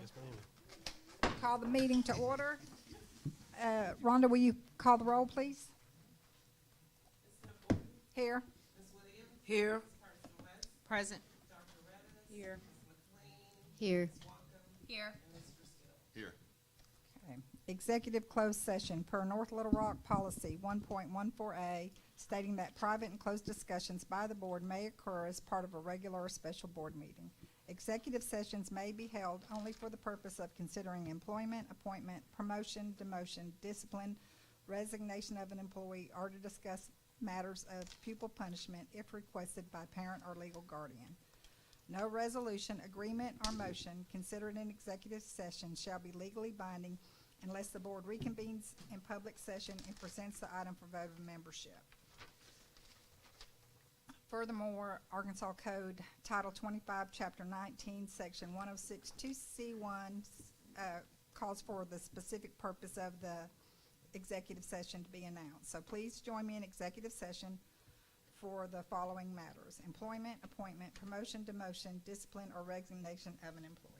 Yes, ma'am. Call the meeting to order. Rhonda, will you call the roll, please? Here. Here. Present. Here. Here. Here. Here. Okay. Executive closed session per North Little Rock Policy 1.14A, stating that private and closed discussions by the board may occur as part of a regular or special board meeting. Executive sessions may be held only for the purpose of considering employment, appointment, promotion, demotion, discipline, resignation of an employee, or to discuss matters of pupil punishment if requested by parent or legal guardian. No resolution, agreement, or motion considered in executive session shall be legally binding unless the board reconvenes in public session and presents the item for vote of membership. Furthermore, Arkansas Code Title 25, Chapter 19, Section 106(2)(c)(1) calls for the specific purpose of the executive session to be announced. So please join me in executive session for the following matters: employment, appointment, promotion, demotion, discipline, or resignation of an employee.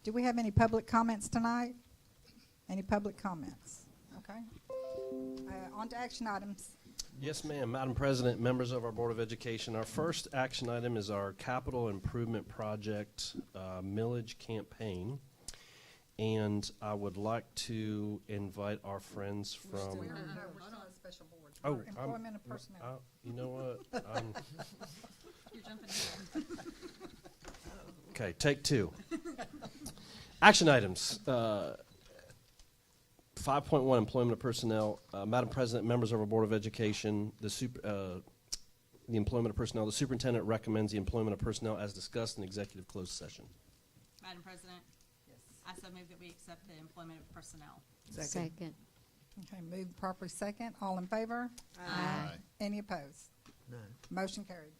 Do we have any public comments tonight? Any public comments? Okay. On to action items. Yes, ma'am. Madam President, members of our Board of Education, our first action item is our capital improvement project millage campaign. And I would like to invite our friends from... We're still on special boards. Oh, For employment and personnel. you know what? You're jumping in. Okay, take two. Action items. 5.1, employment of personnel. Madam President, members of our Board of Education, the employment of personnel. The superintendent recommends the employment of personnel as discussed in executive closed session. Madam President, I so move that we accept the employment of personnel. Second. Okay, moved properly second. All in favor? Aye. Any opposed? None. Motion carried.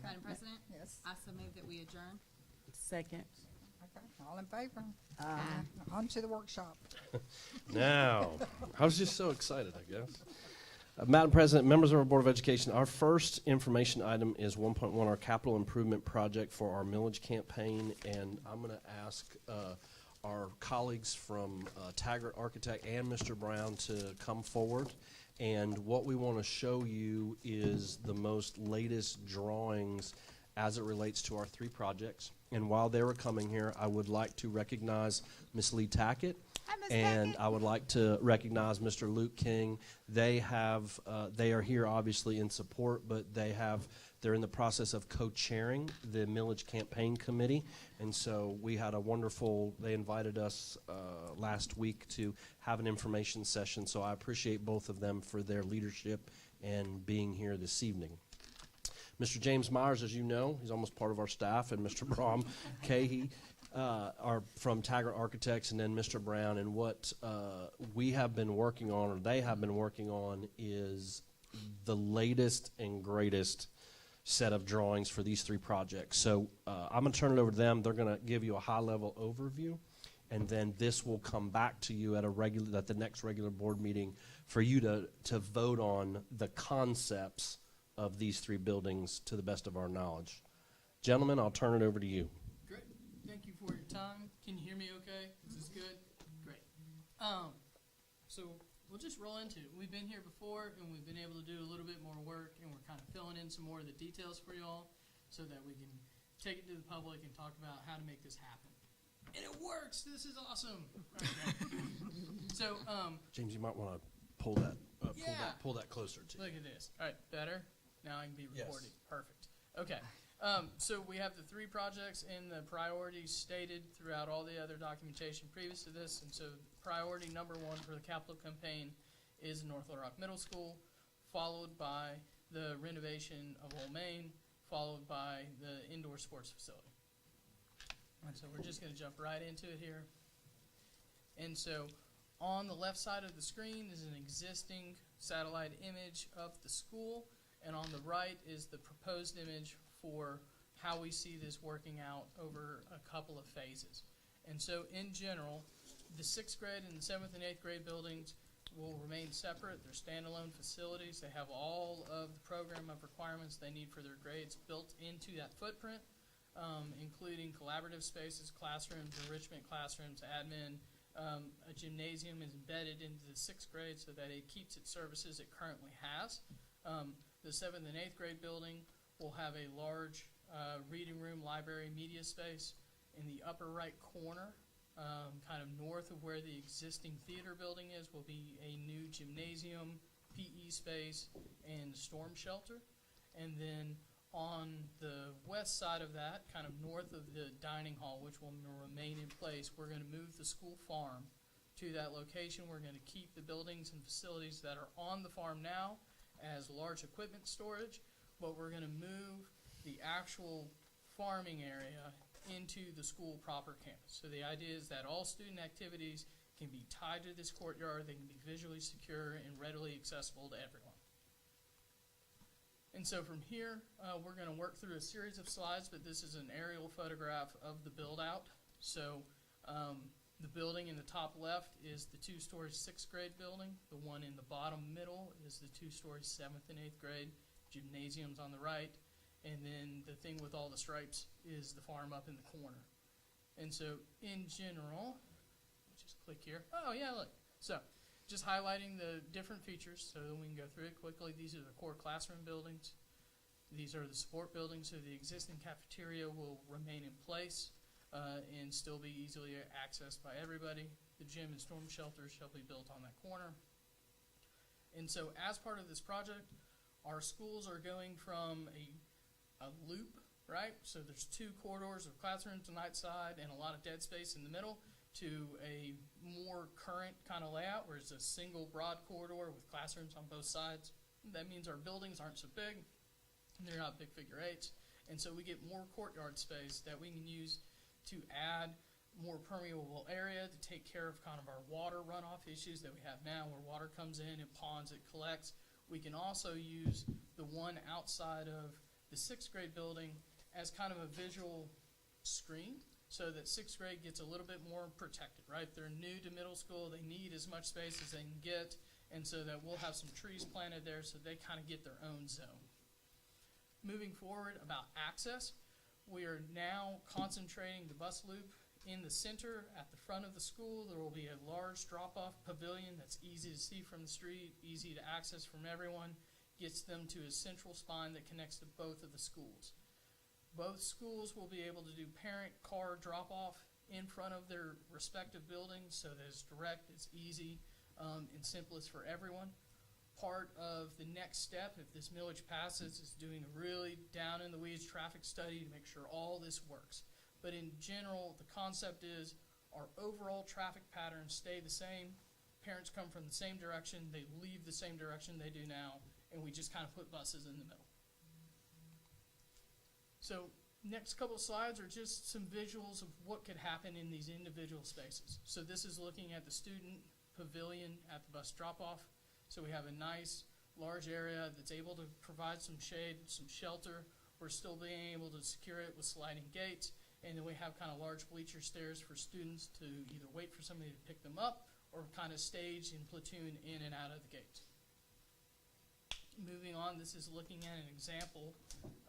Madam President, Yes. I so move that we adjourn. Second. Okay, all in favor? Aye. On to the workshop. Now, I was just so excited, I guess. Madam President, members of our Board of Education, our first information item is 1.1, our capital improvement project for our millage campaign, and I'm going to ask our colleagues from Taggart Architect and Mr. Brown to come forward. And what we want to show you is the most latest drawings as it relates to our three projects. And while they were coming here, I would like to recognize Ms. Lee Tackett. And I would like to recognize Mr. Luke King. They are here obviously in support, but they're in the process of co-chairing the millage campaign committee. And so we had they invited us last week to have an information session. So I appreciate both of them for their leadership and being here this evening. Mr. James Myers, as you know, he's almost part of our staff, and Mr. Brom Cahey are from Taggart Architects, and then Mr. Brown. And what we have been working on, or they have been working on, is the latest and greatest set of drawings for these three projects. So I'm going to turn it over to them. They're going to give you a high-level overview, and then this will come back to you at the next regular board meeting for you to vote on the concepts of these three buildings to the best of our knowledge. Gentlemen, I'll turn it over to you. Great. Thank you for your time. Can you hear me okay? Is this good? Great. So we'll just roll into it. We've been here before, and we've been able to do a little bit more work, and we're kind of filling in some more of the details for y'all so that we can take it to the public and talk about how to make this happen. And it works. This is awesome. Okay. So, James, you might want to pull that closer to you. look at this. All right, better. Now I can be Yes. recorded. Perfect. Okay. So we have the three projects in the priorities stated throughout all the other documentation previous to this. And so priority number one for the capital campaign is North Little Rock Middle School, followed by the renovation of Old Main, followed by the indoor sports facility. And so we're just going to jump right into it here. And so on the left side of the screen is an existing satellite image of the school, and on the right is the proposed image for how we see this working out over a couple of phases. And so in general, the 6th grade and the 7th and 8th grade buildings will remain separate. They're standalone facilities. They have all of the program of requirements they need for their grades built into that footprint, including collaborative spaces, classrooms, enrichment classrooms, admin. A gymnasium is embedded into the 6th grade so that it keeps its services it currently has. The 7th and 8th grade building will have a large reading room, library, media space. In the upper right corner, kind of north of where the existing theater building is, will be a new gymnasium, PE space, and storm shelter. And then on the west side of that, kind of north of the dining hall, which will remain in place, we're going to move the school farm to that location. We're going to keep the buildings and facilities that are on the farm now as large equipment storage, but we're going to move the actual farming area into the school proper campus. So the idea is that all student activities can be tied to this courtyard, they can be visually secure and readily accessible to everyone. And so from here, we're going to work through a series of slides, but this is an aerial photograph of the build-out. So the building in the top left is the 2-story 6th grade building. The one in the bottom middle is the 2-story 7th and 8th grade. Gymnasiums on the right. And then the thing with all the stripes is the farm up in the corner. And so in general, just click here. Oh yeah, look. So just highlighting the different features so that we can go through it quickly. These are the core classroom buildings. These are the support buildings, so the existing cafeteria will remain in place and still be easily accessed by everybody. The gym and storm shelter shall be built on that corner. And so as part of this project, our schools are going from a loop, right? So there's 2 corridors of classrooms on that side and a lot of dead space in the middle, to a more current kind of layout where it's a single broad corridor with classrooms on both sides. That means our buildings aren't so big. They're not big figure eights. And so we get more courtyard space that we can use to add more permeable area to take care of kind of our water runoff issues that we have now, where water comes in and ponds, it collects. We can also use the one outside of the 6th grade building as kind of a visual screen, so that 6th grade gets a little bit more protected, right? They're new to middle school, they need as much space as they can get, and so that we'll have some trees planted there so they kind of get their own zone. Moving forward about access, we are now concentrating the bus loop in the center at the front of the school. There will be a large drop-off pavilion that's easy to see from the street, easy to access from everyone, gets them to a central spine that connects to both of the schools. Both schools will be able to do parent car drop-off in front of their respective buildings, so that it's direct, it's easy, and simplest for everyone. Part of the next step, if this millage passes, is doing a really down-in-the-weeds traffic study to make sure all this works. But in general, the concept is our overall traffic patterns stay the same. Parents come from the same direction, they leave the same direction they do now, and we just kind of put buses in the middle. So next couple slides are just some visuals of what could happen in these individual spaces. So this is looking at the student pavilion at the bus drop-off. So we have a nice large area that's able to provide some shade, some shelter. We're still being able to secure it with sliding gates. And then we have kind of large bleacher stairs for students to either wait for somebody to pick them up or kind of stage and platoon in and out of the gate. Moving on, this is looking at an example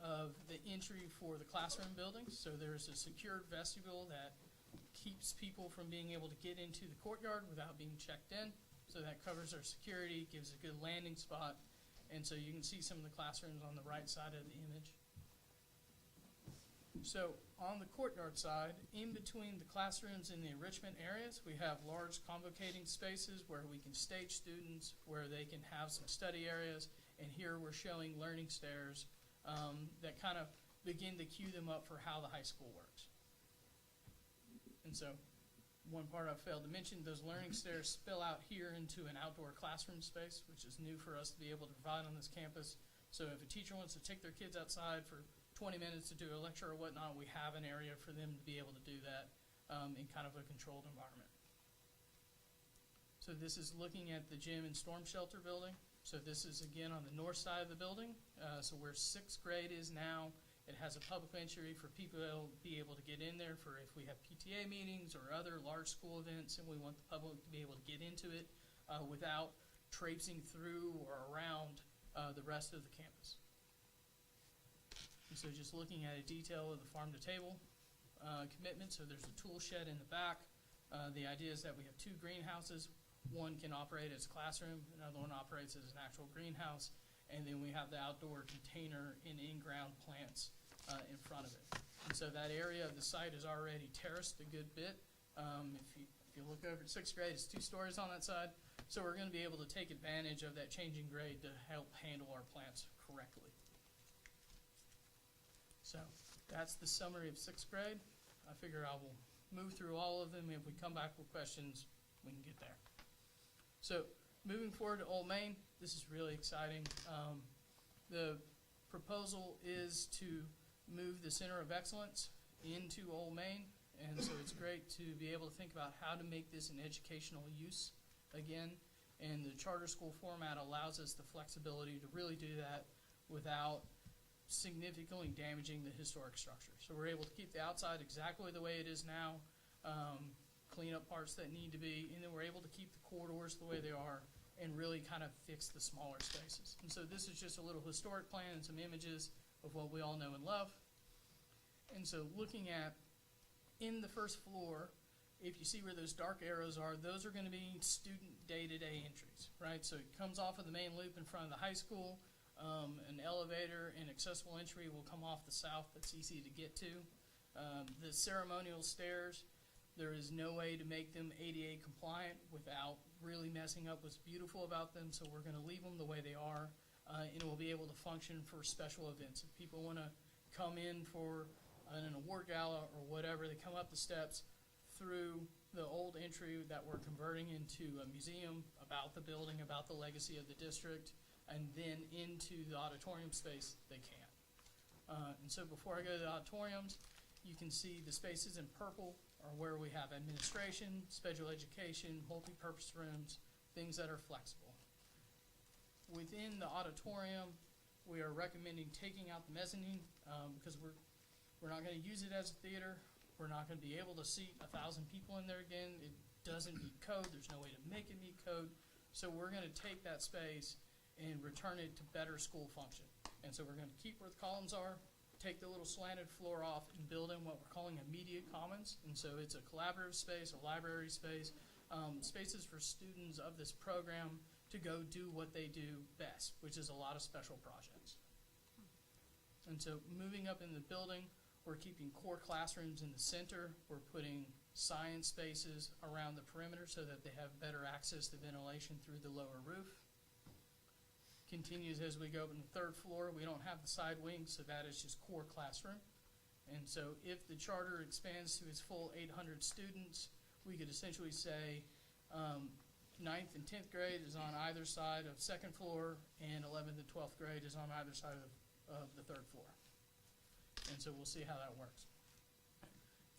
of the entry for the classroom buildings. So there's a secured vestibule that keeps people from being able to get into the courtyard without being checked in. So that covers our security, gives a good landing spot. And so you can see some of the classrooms on the right side of the image. So on the courtyard side, in between the classrooms and the enrichment areas, we have large convocating spaces where we can stage students, where they can have some study areas. And here we're showing learning stairs that kind of begin to cue them up for how the high school works. And so one part I failed to mention, those learning stairs spill out here into an outdoor classroom space, which is new for us to be able to provide on this campus. So if a teacher wants to take their kids outside for 20 minutes to do a lecture or whatnot, we have an area for them to be able to do that in kind of a controlled environment. So this is looking at the gym and storm shelter building. So this is again on the north side of the building. So where 6th grade is now, it has a public entry for people to be able to get in there for if we have PTA meetings or other large school events, and we want the public to be able to get into it without traipsing through or around the rest of the campus. And so just looking at a detail of the farm to table commitment. So there's a tool shed in the back. The idea is that we have 2 greenhouses. One can operate as a classroom, another one operates as an actual greenhouse, and then we have the outdoor container and in-ground plants in front of it. And so that area of the site is already terraced a good bit. If you look over at 6th grade, it's 2 stories on that side. So we're going to be able to take advantage of that changing grade to help handle our plants correctly. So that's the summary of 6th grade. I figure I will move through all of them. If we come back with questions, we can get there. So moving forward to Old Main, this is really exciting. The proposal is to move the Center of Excellence into Old Main, and so it's great to be able to think about how to make this an educational use again. And the charter school format allows us the flexibility to really do that without significantly damaging the historic structure. So we're able to keep the outside exactly the way it is now, clean up parts that need to be, and then we're able to keep the corridors the way they are and really kind of fix the smaller spaces. And so this is just a little historic plan and some images of what we all know and love. And so looking at in the first floor, if you see where those dark arrows are, those are going to be student day-to-day entries, right? So it comes off of the main loop in front of the high school. An elevator and accessible entry will come off the south that's easy to get to. The ceremonial stairs, there is no way to make them ADA compliant without really messing up what's beautiful about them, so we're going to leave them the way they are, and it will be able to function for special events. If people want to come in for an award gala or whatever, they come up the steps through the old entry that we're converting into a museum about the building, about the legacy of the district, and then into the auditorium space, they can. And so before I go to the auditoriums, you can see the spaces in purple are where we have administration, special education, multi-purpose rooms, things that are flexible. Within the auditorium, we are recommending taking out the mezzanine because we're not going to use it as a theater. We're not going to be able to seat 1,000 people in there again. It doesn't meet code. There's no way to make it meet code. So we're going to take that space and return it to better school function. And so we're going to keep where the columns are, take the little slanted floor off, and build in what we're calling a media commons. And so it's a collaborative space, a library space, spaces for students of this program to go do what they do best, which is a lot of special projects. And so moving up in the building, we're keeping core classrooms in the center. We're putting science spaces around the perimeter so that they have better access to ventilation through the lower roof. Continues as we go up in the third floor. We don't have the side wings, so that is just core classroom. And so if the charter expands to its full 800 students, we could essentially say 9th and 10th grade is on either side of second floor, and 11th and 12th grade is on either side of the third floor. And so we'll see how that works.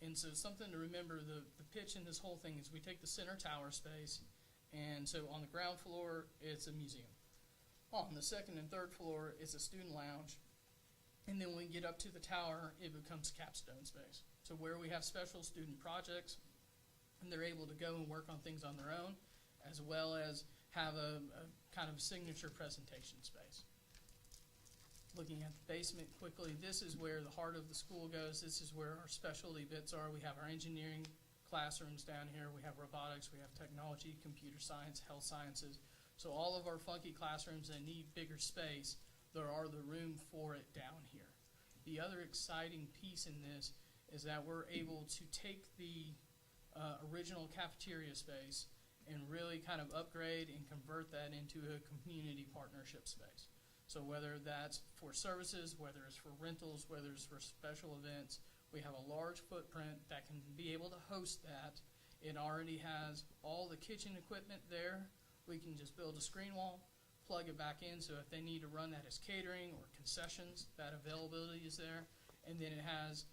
And so something to remember, the pitch in this whole thing is we take the center tower space, and so on the ground floor, it's a museum. On the second and third floor, it's a student lounge. And then when we get up to the tower, it becomes capstone space. So where we have special student projects, and they're able to go and work on things on their own, as well as have a kind of signature presentation space. Looking at the basement quickly, this is where the heart of the school goes. This is where our specialty bits are. We have our engineering classrooms down here. We have robotics. We have technology, computer science, health sciences. So all of our funky classrooms that need bigger space, there are the room for it down here. The other exciting piece in this is that we're able to take the original cafeteria space and really kind of upgrade and convert that into a community partnership space. So whether that's for services, whether it's for rentals, whether it's for special events, we have a large footprint that can be able to host that. It already has all the kitchen equipment there. We can just build a screen wall, plug it back in, so if they need to run that as catering or concessions, that availability is there. And then it has,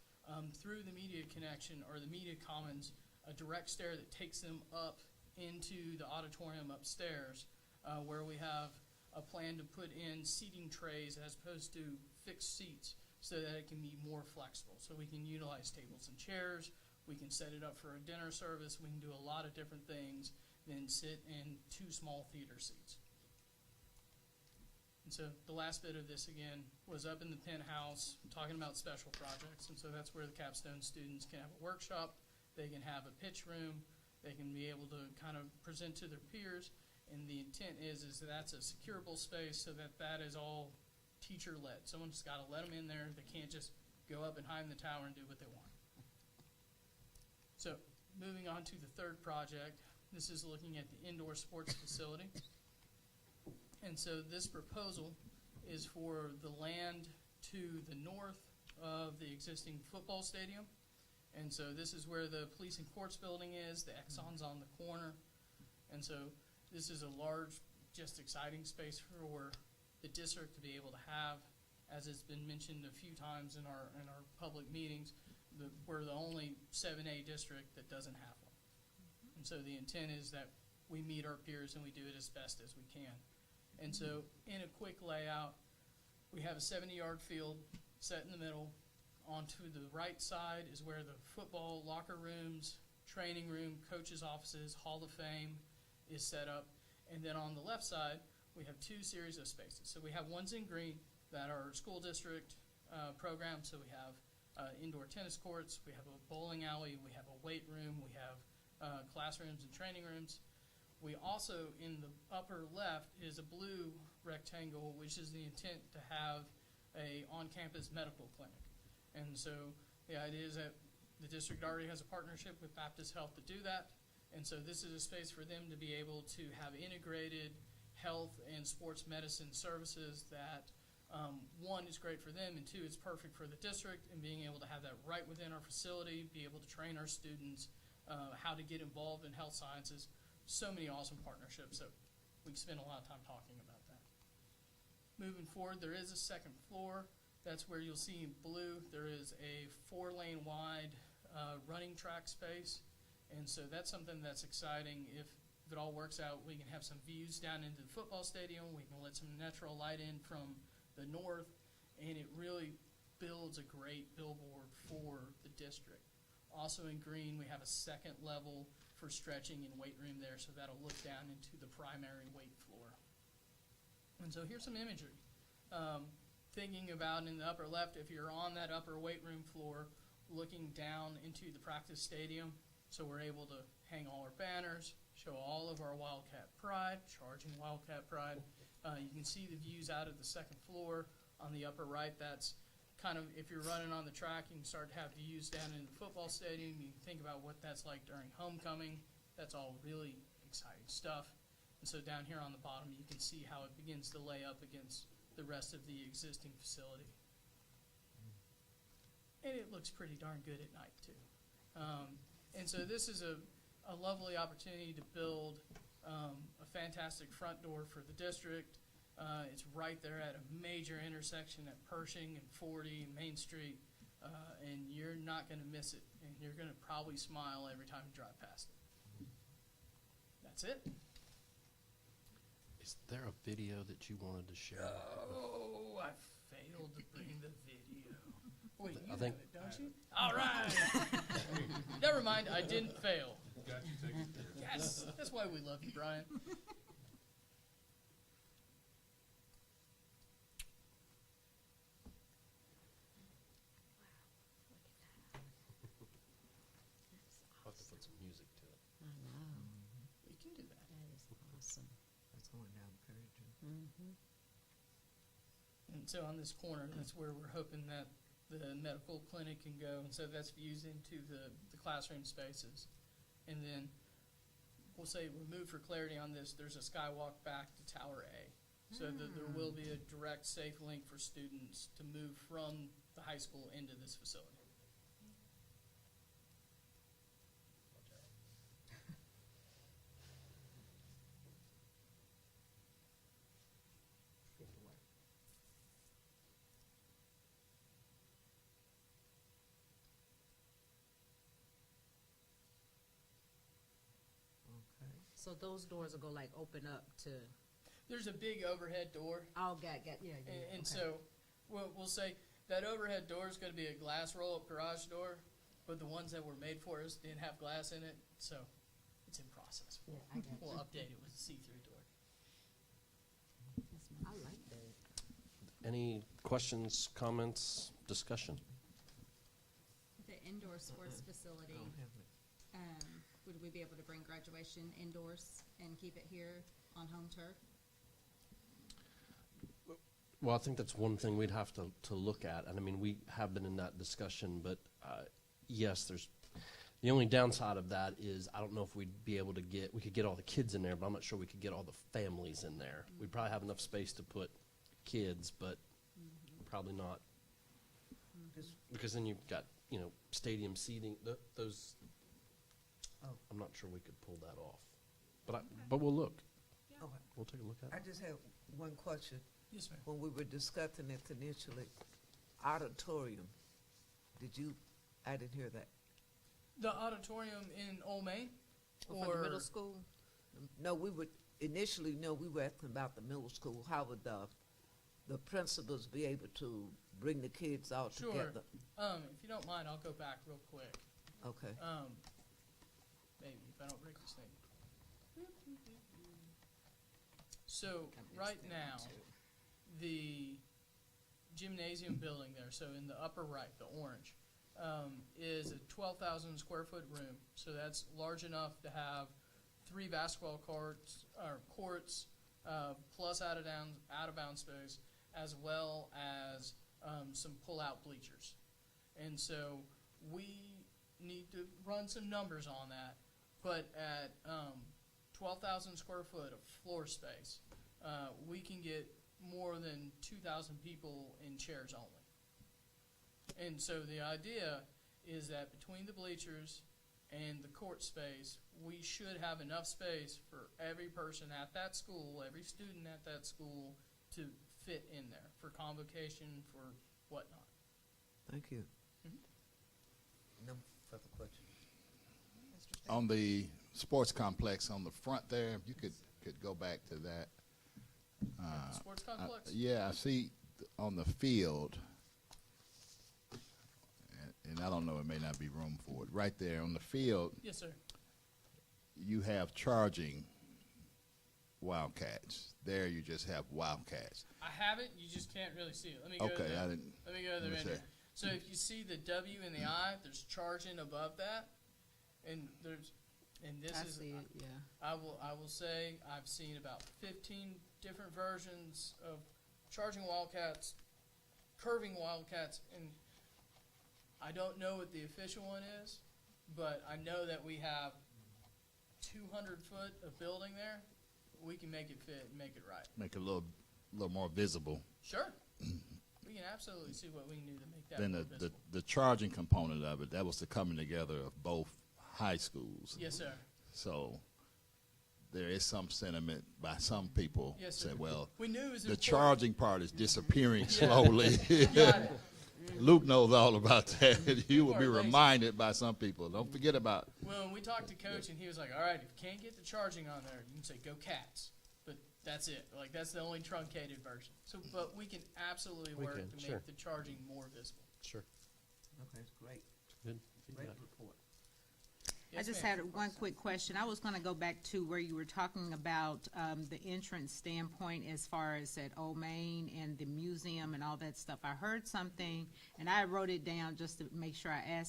through the media connection or the media commons, a direct stair that takes them up into the auditorium upstairs, where we have a plan to put in seating trays as opposed to fixed seats so that it can be more flexible. So we can utilize tables and chairs, we can set it up for a dinner service, we can do a lot of different things than sit in 2 small theater seats. And so the last bit of this again was up in the penthouse talking about special projects, and so that's where the capstone students can have a workshop, they can have a pitch room, they can be able to kind of present to their peers. And the intent is that's a securable space so that is all teacher-led. Someone's got to let them in there. They can't just go up and hide in the tower and do what they want. So moving on to the third project, this is looking at the indoor sports facility. And so this proposal is for the land to the north of the existing football stadium. And so this is where the police and courts building is. The Exxon's on the corner. And so this is a large, just exciting space for the district to be able to have, as it's been mentioned a few times in our public meetings, we're the only 7A district that doesn't have one. And so the intent is that we meet our peers and we do it as best as we can. And so in a quick layout, we have a 70-yard field set in the middle. Onto the right side is where the football locker rooms, training room, coaches' offices, Hall of Fame is set up. And then on the left side, we have 2 series of spaces. So we have ones in green that are school district programs. So we have indoor tennis courts, we have a bowling alley, we have a weight room, we have classrooms and training rooms. We also, in the upper left, is a blue rectangle, which is the intent to have a on-campus medical clinic. And so the idea is that the district already has a partnership with Baptist Health to do that. And so this is a space for them to be able to have integrated health and sports medicine services that, one, is great for them, and two, it's perfect for the district, and being able to have that right within our facility, be able to train our students how to get involved in health sciences. So many awesome partnerships that we spend a lot of time talking about that. Moving forward, there is a second floor. That's where you'll see in blue, there is a 4-lane wide running track space. And so that's something that's exciting. If it all works out, we can have some views down into the football stadium. We can let some natural light in from the north, and it really builds a great billboard for the district. Also in green, we have a second level for stretching and weight room there, so that'll look down into the primary weight floor. And so here's some imagery. Thinking about in the upper left, if you're on that upper weight room floor, looking down into the practice stadium, so we're able to hang all our banners, show all of our Wildcat Pride, charging Wildcat Pride. You can see the views out of the second floor. On the upper right, that's kind of, if you're running on the track, you can start to have views down in the football stadium. You can think about what that's like during homecoming. That's all really exciting stuff. And so down here on the bottom, you can see how it begins to lay up against the rest of the existing facility. And it looks pretty darn good at night, too. And so this is a lovely opportunity to build a fantastic front door for the district. It's right there at a major intersection at Pershing and 40 and Main Street, and you're not going to miss it, and you're going to probably smile every time you drive past it. That's it. Is there a video that you wanted to share? Oh, I failed to bring the video. Wait, you I think- have it, don't you? All right. Never mind, I didn't fail. Got you taken care of. Yes, that's why we love you, Brian. I'll have to put some music to it. I know. We can do that. That is awesome. That's going down Perry. Mm-hmm. And so on this corner, that's where we're hoping that the medical clinic can go. And so that's views into the classroom spaces. And then we'll say, remove for clarity on this, there's a skywalk back to Tower A. So that there will be a direct, safe link for students to move from the high school into this facility. Okay. So those doors will go like open up to, There's a big overhead door. oh, got, yeah. And okay. so we'll say that overhead door is going to be a glass roll-up garage door, but the ones that were made for us didn't have glass in it, so it's in process. Yeah, I got We'll you. update it with a see-through door. I like that. Any questions, comments, discussion? The indoor sports facility, I don't have it. would we be able to bring graduation indoors and keep it here on home turf? Well, I think that's one thing we'd have to look at, and I mean, we have been in that discussion, but yes, there's, the only downside of that is I don't know if we'd be able to we could get all the kids in there, but I'm not sure we could get all the families in there. We'd probably have enough space to put kids, but probably not, Just- because then you've got, stadium seating, those, Oh. I'm not sure we could pull that off. But we'll look. Okay. We'll take a look at I it. just have one question. Yes, ma'am. When we were discussing it initially, auditorium, I didn't hear that. The auditorium in Old Main? For the middle school? No, we were asking about the middle school. How would the principals be able to bring the kids out Sure. together? If you don't mind, I'll go back real quick. Okay. Maybe, if I don't break this thing. So, right now, the gymnasium building there, so in the upper right, the orange, is a 12,000 square foot room. So that's large enough to have 3 basketball courts, plus out of bounds space, as well as some pull-out bleachers. And so we need to run some numbers on that. But at 12,000 square foot of floor space, we can get more than 2,000 people in chairs only. And so the idea is that between the bleachers and the court space, we should have enough space for every person at that school, every student at that school to fit in there for convocation, for whatnot. Thank you. Mhm. No further questions. On the sports complex on the front there, if you could go back to that. The sports complex? Yeah, I see on the field, and I don't know, it may not be room for it. Right there on the field, Yes, sir. you have charging Wildcats. There you just have Wildcats. I have it. You just can't really see it. Let me go to Okay, the, I didn't. Let me go to the let me render. see. So if you see the W and the I, there's charging above that, and this I is. see it, yeah. I will say I've seen about 15 different versions of charging Wildcats, curving Wildcats, and I don't know what the official one is, but I know that we have 200 foot of building there. We can make it fit and make it right. Make it a little more visible. Sure. We can absolutely see what we can do to make that Then more the visible. the charging component of it, that was the coming together of both high schools. Yes, sir. So there is some sentiment by some people Yes, sir. say, well, We knew it was the important. charging part is disappearing slowly. Got it. Luke knows all about that. You will be People are lazy. reminded by some people. Don't forget about Well, when we talked to Coach, and he was like, all right, if you can't get the charging on there, you can say, go Cats. But that's it. Like, that's the only truncated version. So, but we can absolutely We work can, to sure. make the charging more visible. Sure. Okay, great. Good Great feedback. report. I Yes, just ma'am. had one quick question. I was going to go back to where you were talking about the entrance standpoint as far as at Old Main and the museum and all that stuff. I heard something, and I wrote it down just to make sure I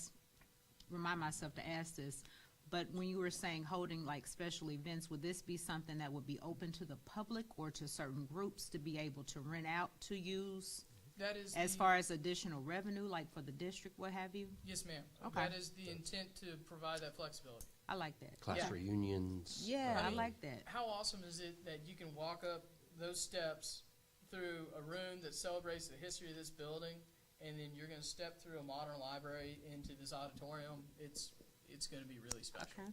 remind myself to ask this. But when you were saying holding like special events, would this be something that would be open to the public or to certain groups to be able to rent out to use That is as the- far as additional revenue, like for the district, what have you? Yes, ma'am. Okay. That is the intent, to provide that flexibility. I like that. Class Yeah. reunions. Yeah, I I mean, like that. How awesome is it that you can walk up those steps through a room that celebrates the history of this building, and then you're going to step through a modern library into this auditorium? It's going to be really special. Okay.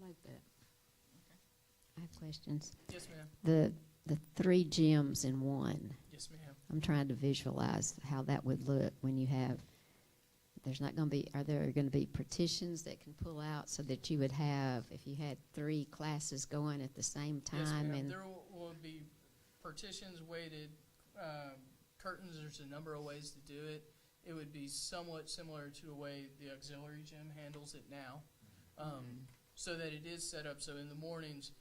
I like that. I have questions. Yes, ma'am. The 3 gyms in one. Yes, ma'am. I'm trying to visualize how that would look when you have. There's not going to be. Are there going to be partitions that can pull out so that you would have, if you had 3 classes going at the same time? Yes, ma'am. And There will be partitions, weighted curtains. There's a number of ways to do it. It would be somewhat similar to the way the auxiliary gym handles it now, so that it is set up. So in the mornings,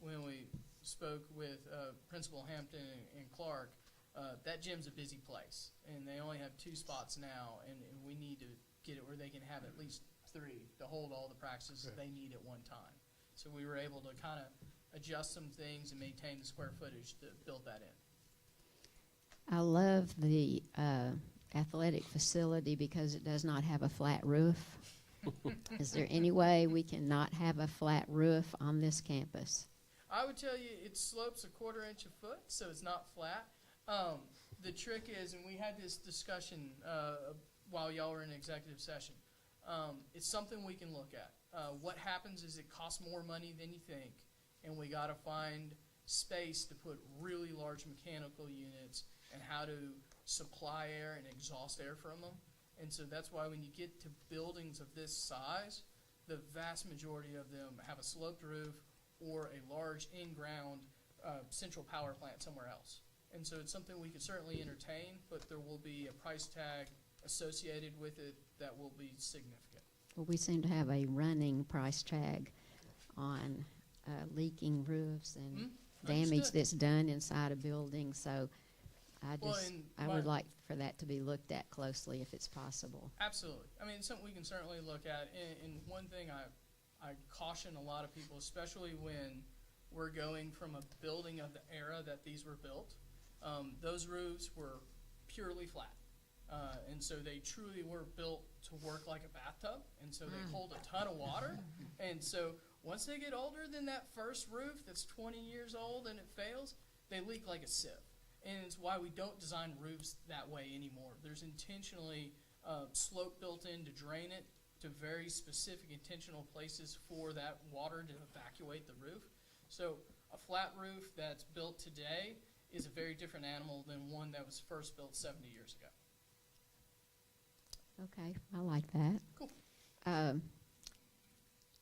when we spoke with Principal Hampton and Clark, that gym's a busy place, and they only have 2 spots now, and we need to get it where they can have at least 3 to hold all the practices that they need at one time. So we were able to kind of adjust some things and maintain the square footage to build that in. I love the athletic facility because it does not have a flat roof. Is there any way we can not have a flat roof on this campus? I would tell you it slopes 1/4 inch a foot, so it's not flat. The trick is, and we had this discussion while y'all were in executive session, it's something we can look at. What happens is it costs more money than you think, and we got to find space to put really large mechanical units and how to supply air and exhaust air from them. And so that's why when you get to buildings of this size, the vast majority of them have a sloped roof or a large in-ground central power plant somewhere else. And so it's something we could certainly entertain, but there will be a price tag associated with it that will be significant. Well, we seem to have a running price tag on leaking roofs and damage Understood. that's done inside a building. So Well, and I would like for that to be looked at closely if it's possible. Absolutely. I mean, it's something we can certainly look at. And one thing I caution a lot of people, especially when we're going from a building of the era that these were built, those roofs were purely flat. And so they truly were built to work like a bathtub. And so they hold a ton of water. And so once they get older than that first roof that's 20 years old and it fails, they leak like a sieve. And it's why we don't design roofs that way anymore. There's intentionally slope built in to drain it to very specific intentional places for that water to evacuate the roof. So a flat roof that's built today is a very different animal than one that was first built 70 years ago. Okay, I like that. Cool.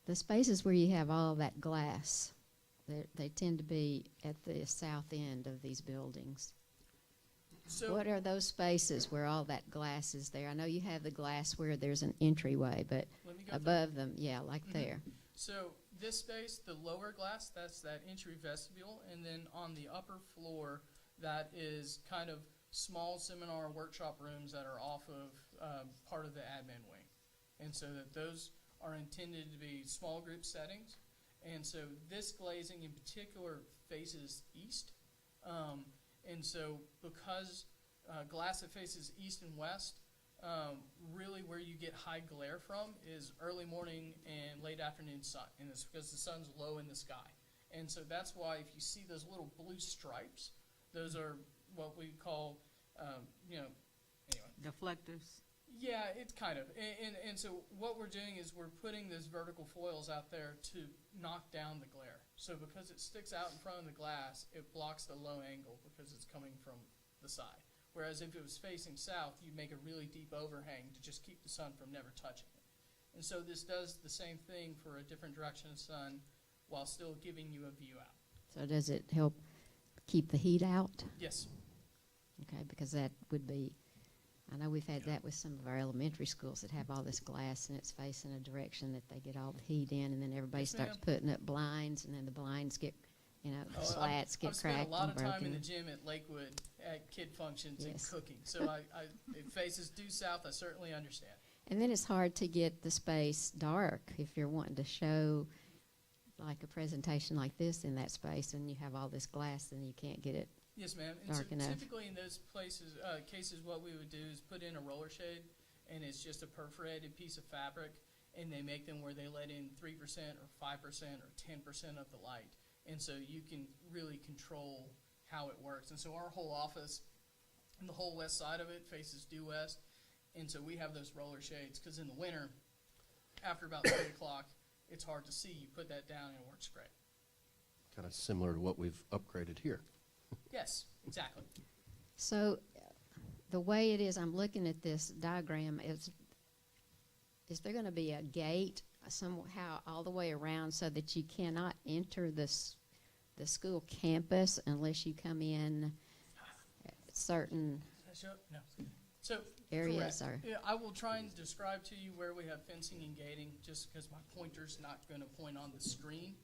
The spaces where you have all that glass, they tend to be at the south end of these buildings. So What are those spaces where all that glass is there? I know you have the glass where there's an entryway, but let me go through. above them, yeah, like there. So this space, the lower glass, that's that entry vestibule, and then on the upper floor, that is kind of small seminar workshop rooms that are off of part of the admin wing. And so that those are intended to be small group settings. And so this glazing in particular faces east. And so because glass that faces east and west, really where you get high glare from is early morning and late afternoon sun. And it's because the sun's low in the sky. And so that's why if you see those little blue stripes, those are what we call, anyway. Deflectors. Yeah, it's kind of. And so what we're doing is we're putting those vertical foils out there to knock down the glare. So because it sticks out in front of the glass, it blocks the low angle because it's coming from the side. Whereas if it was facing south, you'd make a really deep overhang to just keep the sun from never touching it. And so this does the same thing for a different direction of sun while still giving you a view out. So does it help keep the heat out? Yes. Okay, because that would be, I know we've had that with some of our elementary schools that have all this glass and it's facing a direction that they get all the heat in, and then everybody Yes, starts ma'am. putting up blinds, and then the blinds get, Oh, slats get I've spent cracked a lot and of time in the broken. gym at Lakewood at kid functions and Yes. cooking. So it faces due south. I certainly understand. And then it's hard to get the space dark if you're wanting to show like a presentation like this in that space, and you have all this glass and you can't get it. Yes, ma'am. And so Dark enough. typically in those cases, what we would do is put in a roller shade, and it's just a perforated piece of fabric, and they make them where they let in 3% or 5% or 10% of the light. And so you can really control how it works. And so our whole office and the whole west side of it faces due west. And so we have those roller shades because in the winter, after about 3 o'clock, it's hard to see. You put that down and it works great. Kind of similar to what we've upgraded here. Yes, exactly. So the way it is, I'm looking at this diagram, is there going to be a gate somehow all the way around so that you cannot enter the school campus unless you come in certain No. So areas? correct. Or Yeah, I will try and describe to you where we have fencing and gating, just because my pointer's not going to point on the screen.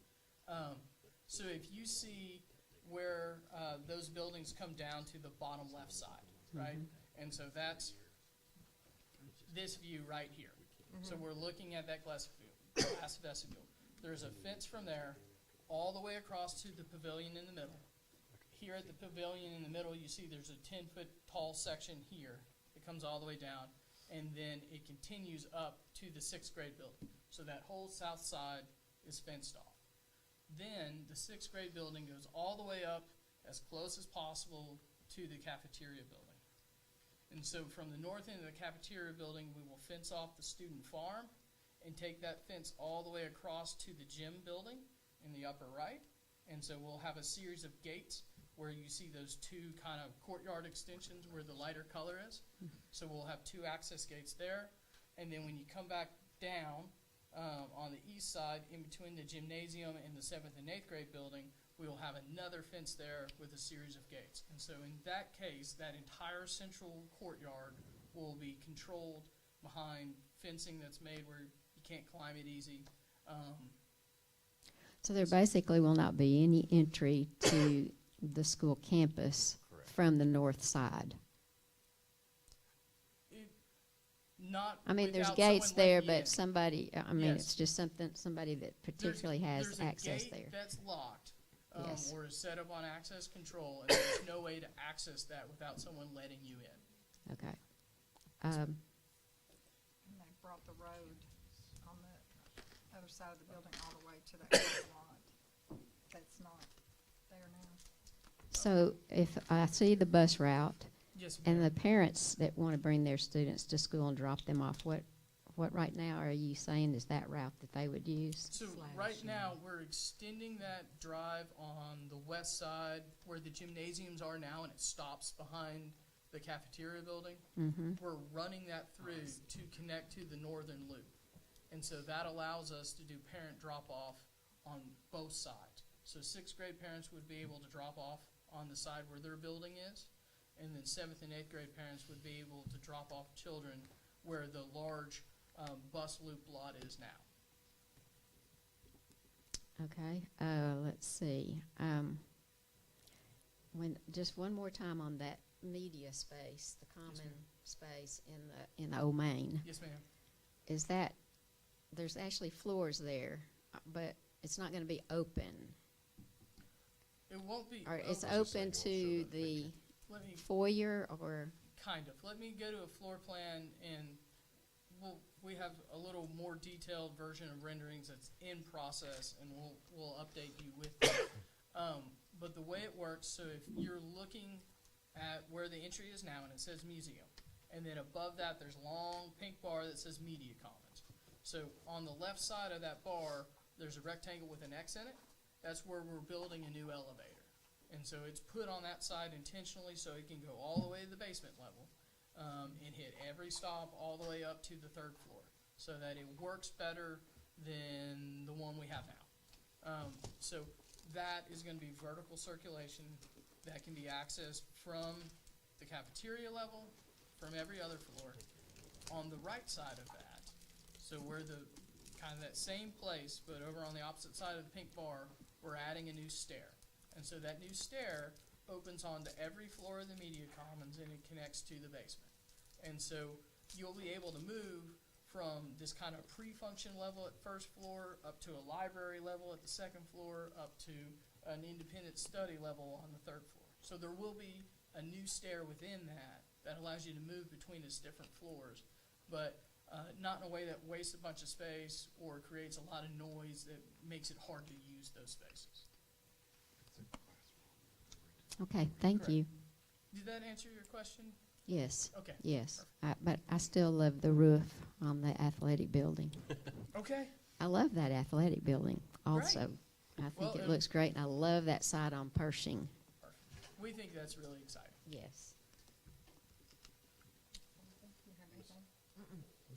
So if you see where those buildings come down to the bottom left side, right? And so that's this view right here. So we're looking at that glass vestibule. There's a fence from there all the way across to the pavilion in the middle. Here at the pavilion in the middle, you see there's a 10-foot tall section here. It comes all the way down, and then it continues up to the 6th grade building. So that whole south side is fenced off. Then the 6th grade building goes all the way up as close as possible to the cafeteria building. And so from the north end of the cafeteria building, we will fence off the student farm and take that fence all the way across to the gym building in the upper right. And so we'll have a series of gates where you see those two kind of courtyard extensions where the lighter color is. So we'll have 2 access gates there. And then when you come back down on the east side, in between the gymnasium and the 7th and 8th grade building, we will have another fence there with a series of gates. And so in that case, that entire central courtyard will be controlled behind fencing that's made where you can't climb it easy. so there basically will not be any entry to the school campus from the north side? Not I mean, there's without gates someone letting there, you but in. somebody, I mean, Yes. it's just somebody that particularly has There's access a gate there. that's locked, Yes. or is set up on access control, and there's no way to access that without someone letting you in. Okay. And they brought the road on the other side of the building all the way to that parking lot. That's not there now. So if I see the bus route Yes, and ma'am. the parents that want to bring their students to school and drop them off, what right now are you saying is that route that they would use? So right now, we're extending that drive on the west side where the gymnasiums are now, and it stops behind the cafeteria building. Mm-hmm. We're running that through to connect to the northern loop. And so that allows us to do parent drop-off on both sides. So 6th grade parents would be able to drop off on the side where their building is, and then 7th and 8th grade parents would be able to drop off children where the large bus loop lot is now. Okay, let's see. Just one more time on that media space, the common ma'am. space in the Old Main. Yes, ma'am. Is that, there's actually floors there, but it's not going to be open. It won't be. Or it's open. open to the Let me foyer or, kind of. Let me go to a floor plan, and we have a little more detailed version of renderings that's in process, and we'll update you with that. But the way it works, so if you're looking at where the entry is now, and it says museum, and then above that there's a long pink bar that says media commons. So on the left side of that bar, there's a rectangle with an X in it. That's where we're building a new elevator. And so it's put on that side intentionally so it can go all the way to the basement level and hit every stop all the way up to the 3rd floor so that it works better than the one we have now. So that is going to be vertical circulation that can be accessed from the cafeteria level, from every other floor. On the right side of that, so we're the kind of that same place, but over on the opposite side of the pink bar, we're adding a new stair. And so that new stair opens onto every floor of the media commons, and it connects to the basement. And so you'll be able to move from this kind of pre-function level at 1st floor up to a library level at the 2nd floor up to an independent study level on the 3rd floor. So there will be a new stair within that allows you to move between its different floors, but not in a way that wastes a bunch of space or creates a lot of noise that makes it hard to use those spaces. okay, thank Correct. you. Did that answer your question? Yes, Okay. yes. But I still love the roof on the athletic building. Okay. I love that athletic building also. I think Well, it looks great, and I love that side on Pershing. Perfect. We think that's really exciting. Yes. You have anything?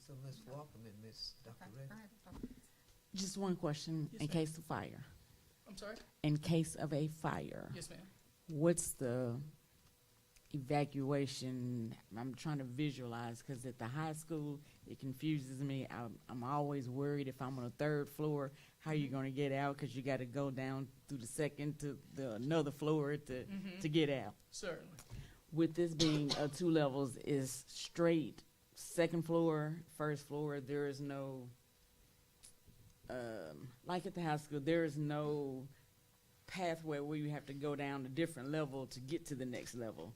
So Ms. Walker and Ms. Dr. Okay, Ray. go ahead. Just one question, Yes, in ma'am. case of fire. I'm sorry? In case of a fire, Yes, ma'am. what's the evacuation? I'm trying to visualize, because at the high school, it confuses me. I'm always worried if I'm on the 3rd floor, how you going to get out, because you got to go down through the 2nd to another floor to get out. Certainly. With this being 2 levels, is straight 2nd floor, 1st floor, there is no, like at the high school, there is no pathway where you have to go down a different level to get to the next level.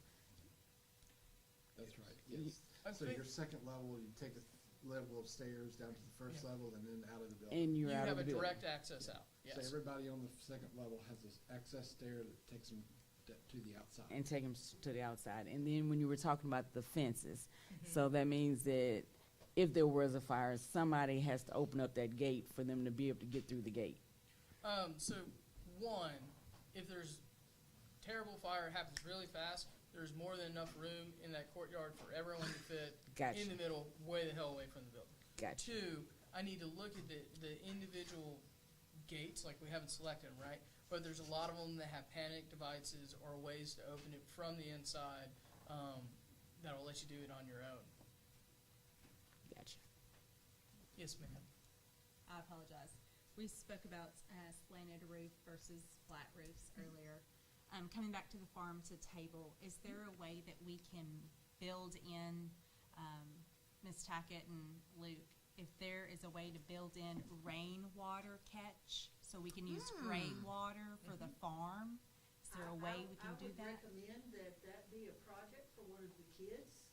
That's right, yes. I So think your 2nd level, you take a level of stairs down to the 1st Yeah. level and then out of the building. And you're you out have of a the building. direct access out. So Yes. everybody on the 2nd level has this access stair that takes them to the outside. And take them to the outside. And then when you were talking about the fences, Mhm. so that means that if there was a fire, somebody has to open up that gate for them to be able to get through the gate. So one, if there's terrible fire, it happens really fast, there's more than enough room in that courtyard for everyone to fit Gotcha. in the middle, way the hell away from the building. Gotcha. 2, I need to look at the individual gates, like we haven't selected them, right? But there's a lot of them that have panic devices or ways to open it from the inside that'll let you do it on your own. Gotcha. Yes, ma'am. I apologize. We spoke about slanted roof versus flat roofs earlier. coming back to the farm to table, is there a way that we can build in, Ms. Tackett and Luke, if there is a way to build in rainwater catch, so we can use gray water for the farm? Is there a way we can do that? I would recommend that that be a project for one of the kids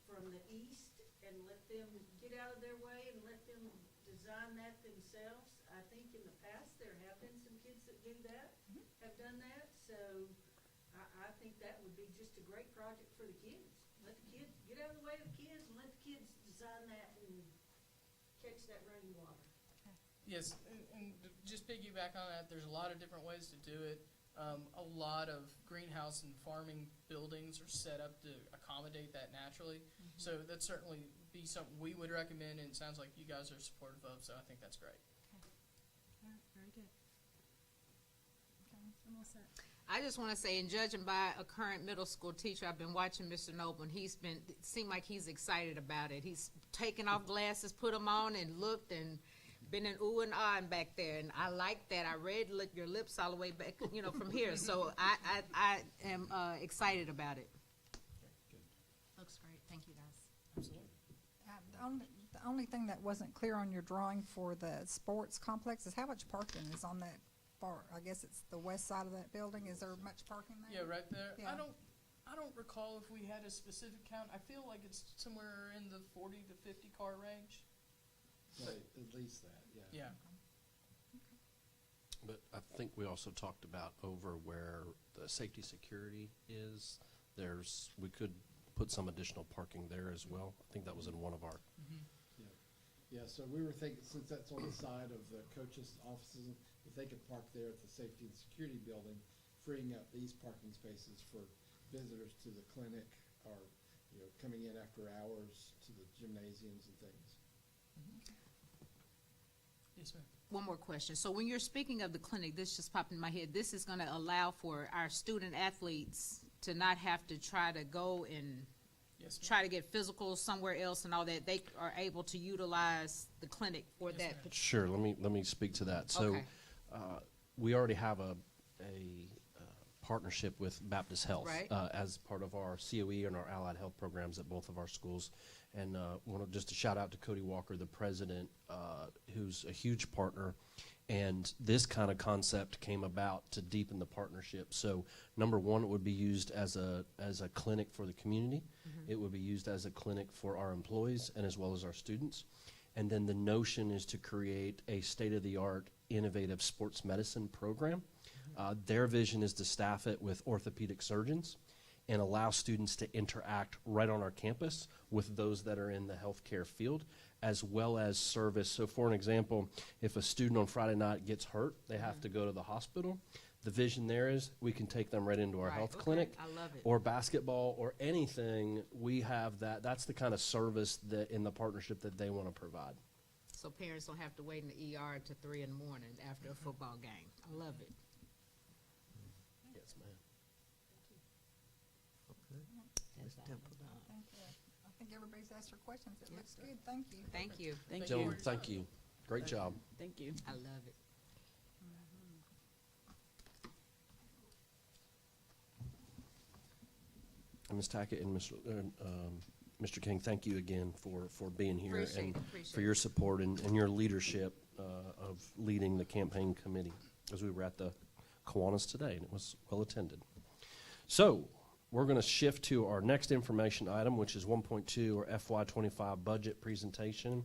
from the east, and let them get out of their way and let them design that themselves. I think in the past, there have been some kids that do that, have done that, so I think that would be just a great project for the kids. Let the kids, get out of the way of the kids, and let the kids design that and catch that rainwater. Yes, and just piggyback on that, there's a lot of different ways to do it. A lot of greenhouse and farming buildings are set up to accommodate that naturally. So that'd certainly be something we would recommend, and it sounds like you guys are supportive of, so I think that's great. All right, very good. Okay, I'm all set. I just want to say, in judging by a current middle school teacher, I've been watching Mr. Noble, and it seemed like he's excited about it. He's taken off glasses, put them on, and looked, and been an ooh and ahhing back there. And I like that. I read your lips all the way back, from here. So I am excited about it. Looks great. Thank you, guys. Absolutely. The only thing that wasn't clear on your drawing for the sports complex is how much parking is on that far, I guess it's the west side of that building. Is there much parking there? Yeah, right there. Yeah. I don't recall if we had a specific count. I feel like it's somewhere in the 40 to 50 car range. Right, at least that, yeah. Yeah. But I think we also talked about over where the safety security is, we could put some additional parking there as well. I think that was in one of our, Yeah, so we were thinking, since that's on the side of the coaches' offices, if they could park there at the safety and security building, freeing up these parking spaces for visitors to the clinic or, coming in after hours to the gymnasiums and things. Yes, ma'am. One more question. So when you're speaking of the clinic, this just popped in my head. This is going to allow for our student athletes to not have to try to go and Yes, ma'am. try to get physical somewhere else and all that. They are able to utilize the clinic for Yes, that. ma'am. sure, let me speak to that. So Okay. we already have a partnership with Baptist Health Right. As part of our COE and our allied health programs at both of our schools. And want to just a shout out to Cody Walker, the president, who's a huge partner. And this kind of concept came about to deepen the partnership. So number one, it would be used as a clinic for the community. It would be used as a clinic for our employees and as well as our students. And then the notion is to create a state-of-the-art, innovative sports medicine program. Their vision is to staff it with orthopedic surgeons and allow students to interact right on our campus with those that are in the healthcare field, as well as service. So for an example, if a student on Friday night gets hurt, they have to go to the hospital. The vision there is we can take them right into our Right, health okay, clinic. I love it. Or basketball or anything. We have that. That's the kind of service that in the partnership that they want to provide. So parents don't have to wait in the ER to 3 in the morning after a football game. I love it. Yes, ma'am. I think everybody's asked their questions. It looks good. Thank you. Thank you. Thank Gentlemen, you. thank you. Great job. Thank you. I love it. Ms. Tackett and Mr. King, thank you again for being here and Appreciate for your support and your leadership of leading the campaign committee as we were at the Kiwanis today, and it was well attended. So we're going to shift to our next information item, which is 1.2 or FY25 budget presentation.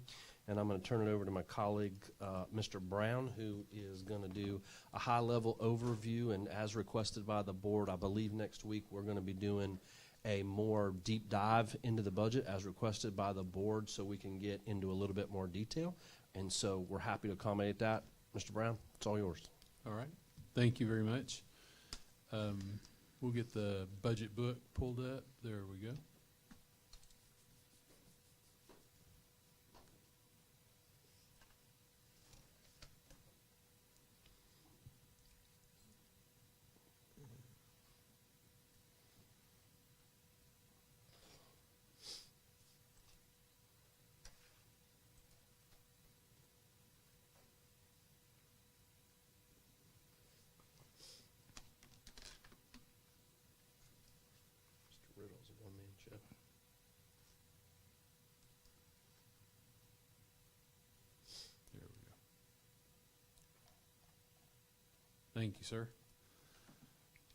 And I'm going to turn it over to my colleague, Mr. Brown, who is going to do a high-level overview. And as requested by the board, I believe next week we're going to be doing a more deep dive into the budget as requested by the board so we can get into a little bit more detail. And so we're happy to accommodate that. Mr. Brown, it's all yours. All right. Thank you very much. We'll get the budget book pulled up. There we go. Thank you, sir.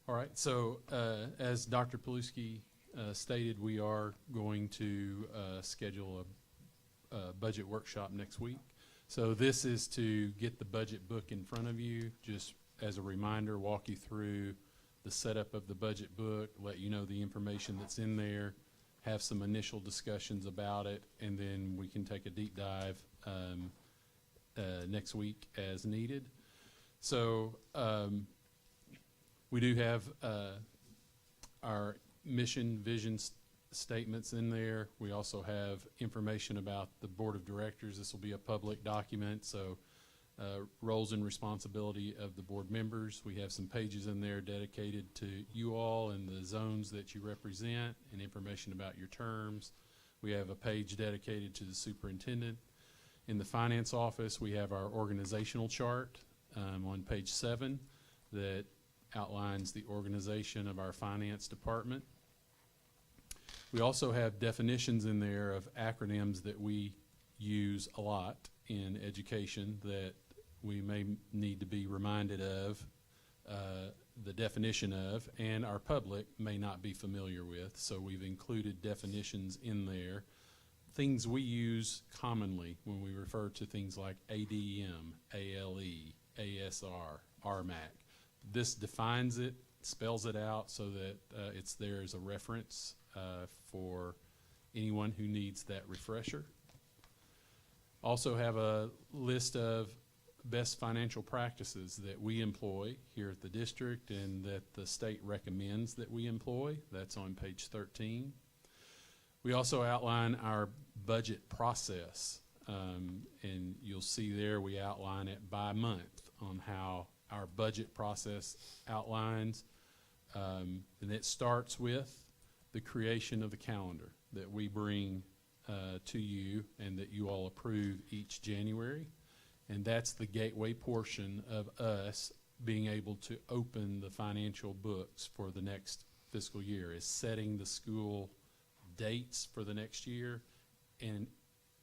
All right, so as Dr. Paluski stated, we are going to schedule a budget workshop next week. So this is to get the budget book in front of you, just as a reminder, walk you through the setup of the budget book, let you know the information that's in there, have some initial discussions about it, and then we can take a deep dive next week as needed. So we do have our mission, vision statements in there. We also have information about the board of directors. This will be a public document, so roles and responsibility of the board members. We have some pages in there dedicated to you all and the zones that you represent and information about your terms. We have a page dedicated to the superintendent. In the finance office, we have our organizational chart on page 7 that outlines the organization of our finance department. We also have definitions in there of acronyms that we use a lot in education that we may need to be reminded of the definition of, and our public may not be familiar with. So we've included definitions in there, things we use commonly when we refer to things like ADM, ALE, ASR, RMAC. This defines it, spells it out so that it's there as a reference for anyone who needs that refresher. Also have a list of best financial practices that we employ here at the district and that the state recommends that we employ. That's on page 13. We also outline our budget process, and you'll see there we outline it by month on how our budget process outlines, and it starts with the creation of the calendar that we bring to you and that you all approve each January. And that's the gateway portion of us being able to open the financial books for the next fiscal year, is setting the school dates for the next year and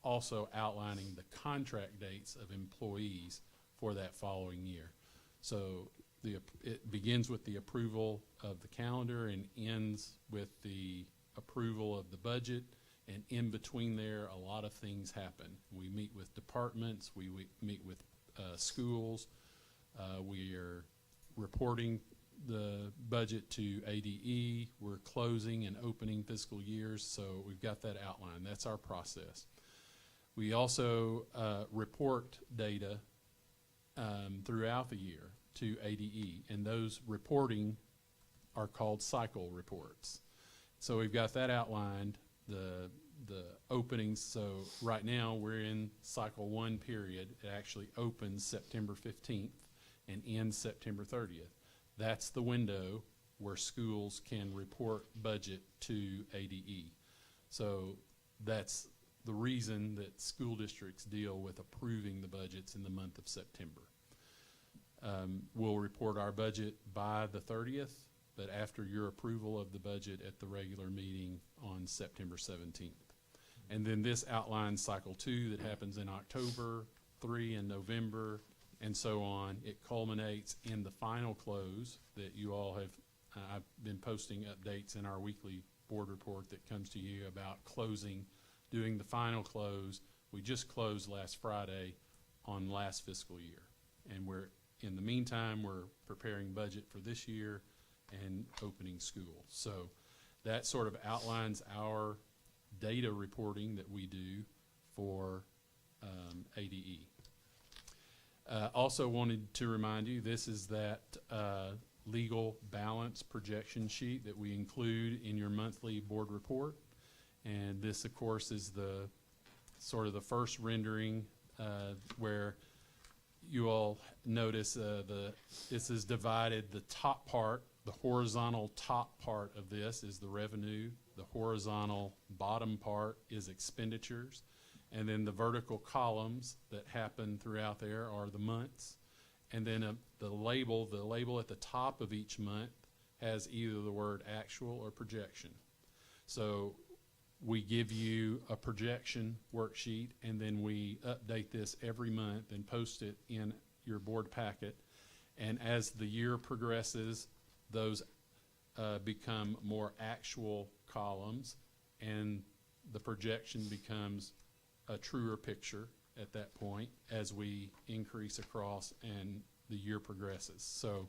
also outlining the contract dates of employees for that following year. So it begins with the approval of the calendar and ends with the approval of the budget. And in between there, a lot of things happen. We meet with departments, we meet with schools, we are reporting the budget to ADE, we're closing and opening fiscal years, so we've got that outlined. That's our process. We also report data throughout the year to ADE, and those reporting are called cycle reports. So we've got that outlined. The openings, so right now we're in cycle 1 period. It actually opens September 15th and ends September 30th. That's the window where schools can report budget to ADE. So that's the reason that school districts deal with approving the budgets in the month of September. We'll report our budget by the 30th, but after your approval of the budget at the regular meeting on September 17th. And then this outlines cycle 2 that happens in October, 3 in November, and so on. It culminates in the final close that you all have, I've been posting updates in our weekly board report that comes to you about closing, doing the final close. We just closed last Friday on last fiscal year. And in the meantime, we're preparing budget for this year and opening school. So that sort of outlines our data reporting that we do for ADE. Also wanted to remind you, this is that legal balance projection sheet that we include in your monthly board report. And this, of course, is the sort of the first rendering where you all notice this is divided. The top part, the horizontal top part of this is the revenue. The horizontal bottom part is expenditures. And then the vertical columns that happen throughout there are the months. And then the label at the top of each month has either the word actual or projection. So we give you a projection worksheet, and then we update this every month and post it in your board packet. And as the year progresses, those become more actual columns, and the projection becomes a truer picture at that point as we increase across and the year progresses. So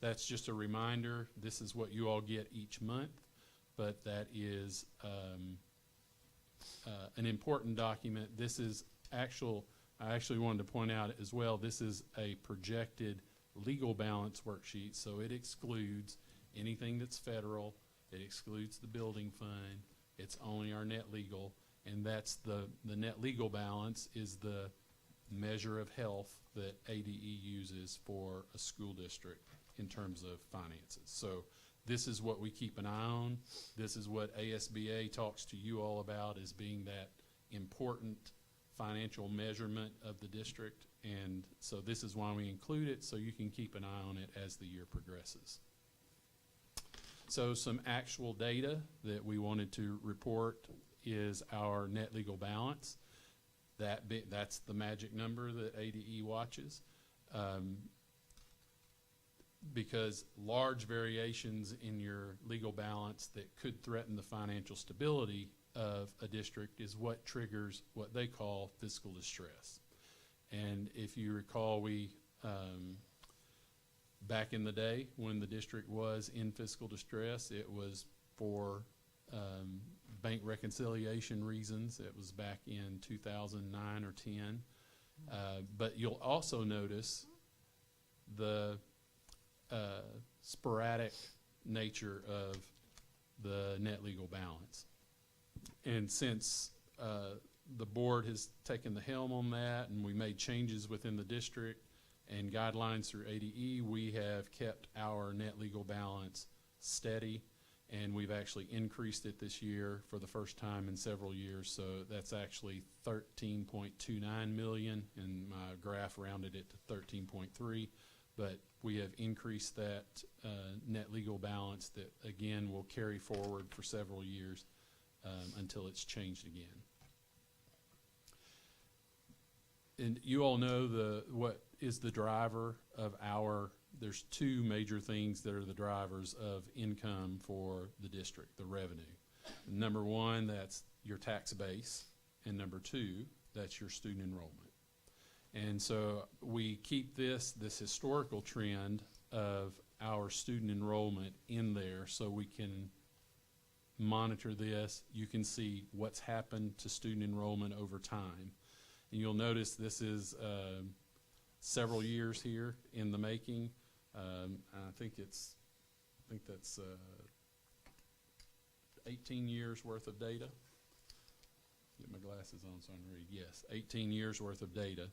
that's just a reminder. This is what you all get each month, but that is an important document. This is I actually wanted to point out as well, this is a projected legal balance worksheet, so it excludes anything that's federal, it excludes the building fund, it's only our net legal, and that's the net legal balance is the measure of health that ADE uses for a school district in terms of finances. So this is what we keep an eye on. This is what ASBA talks to you all about as being that important financial measurement of the district. And so this is why we include it, so you can keep an eye on it as the year progresses. So some actual data that we wanted to report is our net legal balance. That's the magic number that ADE watches. Because large variations in your legal balance that could threaten the financial stability of a district is what triggers what they call fiscal distress. And if you recall, we back in the day when the district was in fiscal distress, it was for bank reconciliation reasons. It was back in 2009 or 10. But you'll also notice the sporadic nature of the net legal balance. And since the board has taken the helm on that and we made changes within the district and guidelines through ADE, we have kept our net legal balance steady, and we've actually increased it this year for the first time in several years. So that's actually $13.29 million, and my graph rounded it to 13.3. But we have increased that net legal balance that, again, will carry forward for several years until it's changed again. And you all know what is the driver of there's two major things that are the drivers of income for the district, the revenue. Number one, that's your tax base, and number two, that's your student enrollment. And so we keep this historical trend of our student enrollment in there so we can monitor this. You can see what's happened to student enrollment over time. And you'll notice this is several years here in the making. I think that's 18 years worth of data. Get my glasses on so I can read. Yes, 18 years worth of data.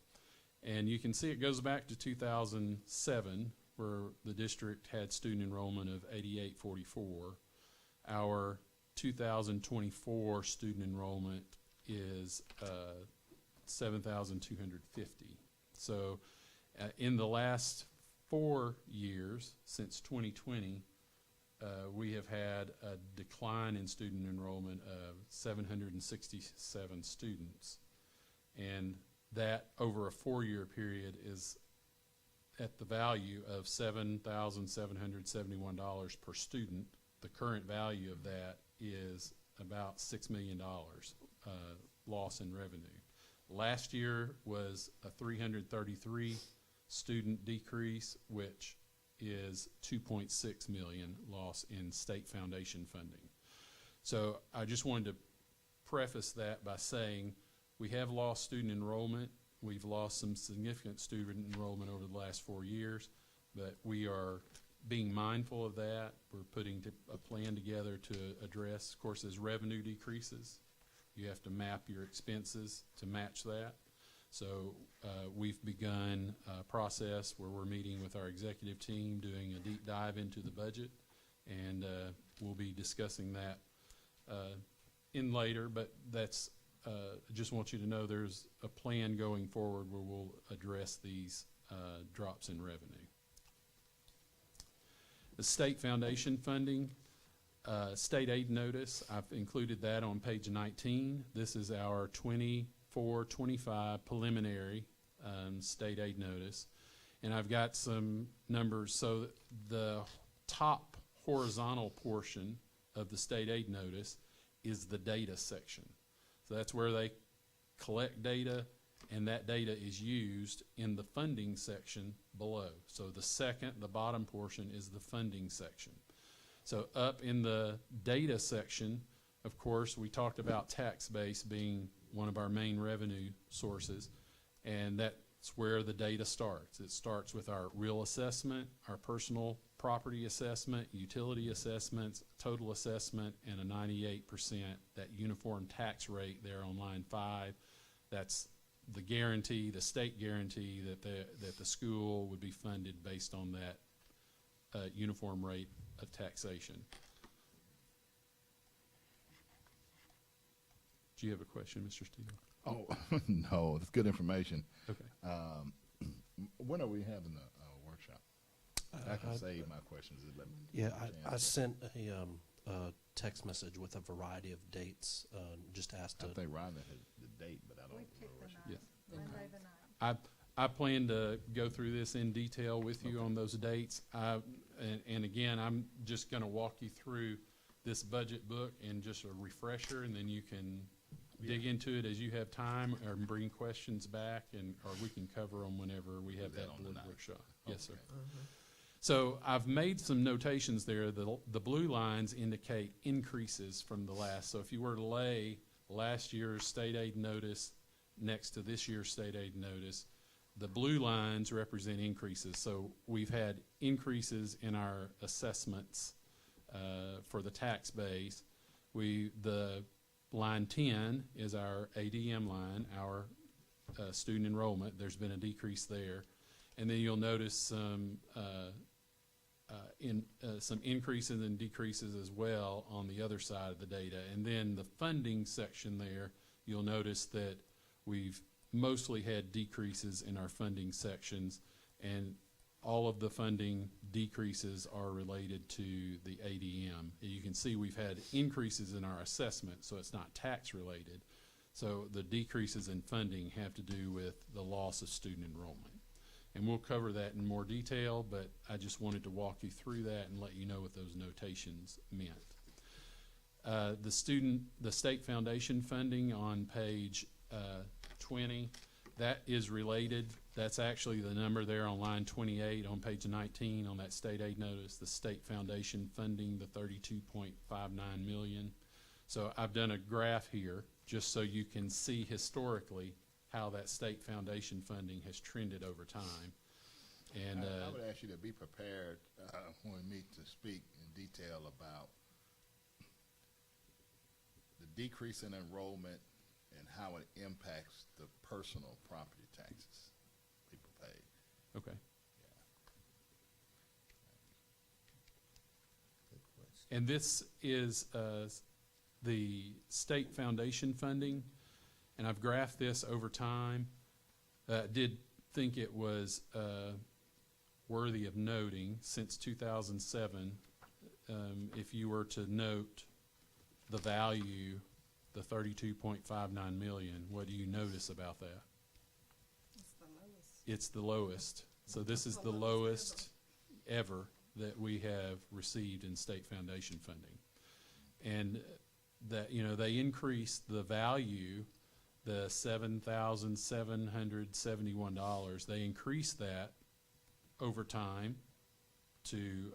And you can see it goes back to 2007, where the district had student enrollment of 8844. Our 2024 student enrollment is 7,250. So in the last 4 years, since 2020, we have had a decline in student enrollment of 767 students. And that over a 4-year period is at the value of $7,771 per student. The current value of that is about $6 million loss in revenue. Last year was a 333 student decrease, which is 2.6 million loss in state foundation funding. So I just wanted to preface that by saying we have lost student enrollment. We've lost some significant student enrollment over the last 4 years, but we are being mindful of that. We're putting a plan together to address, of course, as revenue decreases, you have to map your expenses to match that. So we've begun a process where we're meeting with our executive team, doing a deep dive into the budget, and we'll be discussing that in later, but that's just want you to know there's a plan going forward where we'll address these drops in revenue. The state foundation funding, state aid notice, I've included that on page 19. This is our 24-25 preliminary state aid notice. And I've got some numbers. So the top horizontal portion of the state aid notice is the data section. So that's where they collect data, and that data is used in the funding section below. So the bottom portion is the funding section. So up in the data section, of course, we talked about tax base being one of our main revenue sources, and that's where the data starts. It starts with our real assessment, our personal property assessment, utility assessments, total assessment, and a 98%, that uniform tax rate there on line 5. That's the guarantee, the state guarantee that the school would be funded based on that uniform rate of taxation. Do you have a question, Mr. Steele? Oh, no, that's good information. Okay. When are we having the workshop? I can save my questions. Yeah, I sent a text message with a variety of dates, just asked I to. think Rhonda had the date, but I don't know. Yeah. Monday the 9th. I plan to go through this in detail with you on those dates. And again, I'm just going to walk you through this budget book and just a refresher, and then you can dig into it as you have time, or bring questions back, or we can cover them whenever we have that board workshop. Yes, sir. So I've made some notations there. The blue lines indicate increases from the last. So if you were to lay last year's state aid notice next to this year's state aid notice, the blue lines represent increases. So we've had increases in our assessments for the tax base. The line 10 is our ADM line, our student enrollment. There's been a decrease there. And then you'll notice some increases and decreases as well on the other side of the data. And then the funding section there, you'll notice that we've mostly had decreases in our funding sections, and all of the funding decreases are related to the ADM. You can see we've had increases in our assessment, so it's not tax related. So the decreases in funding have to do with the loss of student enrollment. And we'll cover that in more detail, but I just wanted to walk you through that and let you know what those notations meant. The state foundation funding on page 20, that is related. That's actually the number there on line 28 on page 19 on that state aid notice, the state foundation funding, the $32.59 million. So I've done a graph here just so you can see historically how that state foundation funding has trended over time. And I would ask you to be prepared when we meet to speak in detail about the decrease in enrollment and how it impacts the personal property taxes people pay. okay. And this is the state foundation funding, and I've graphed this over time. Did think it was worthy of noting since 2007, if you were to note the value, the $32.59 million, what do you notice about that? It's the lowest. It's the lowest. So this is the lowest ever that we have received in state foundation funding. And that, you know, they increased the value, the $7,771, they increased that over time to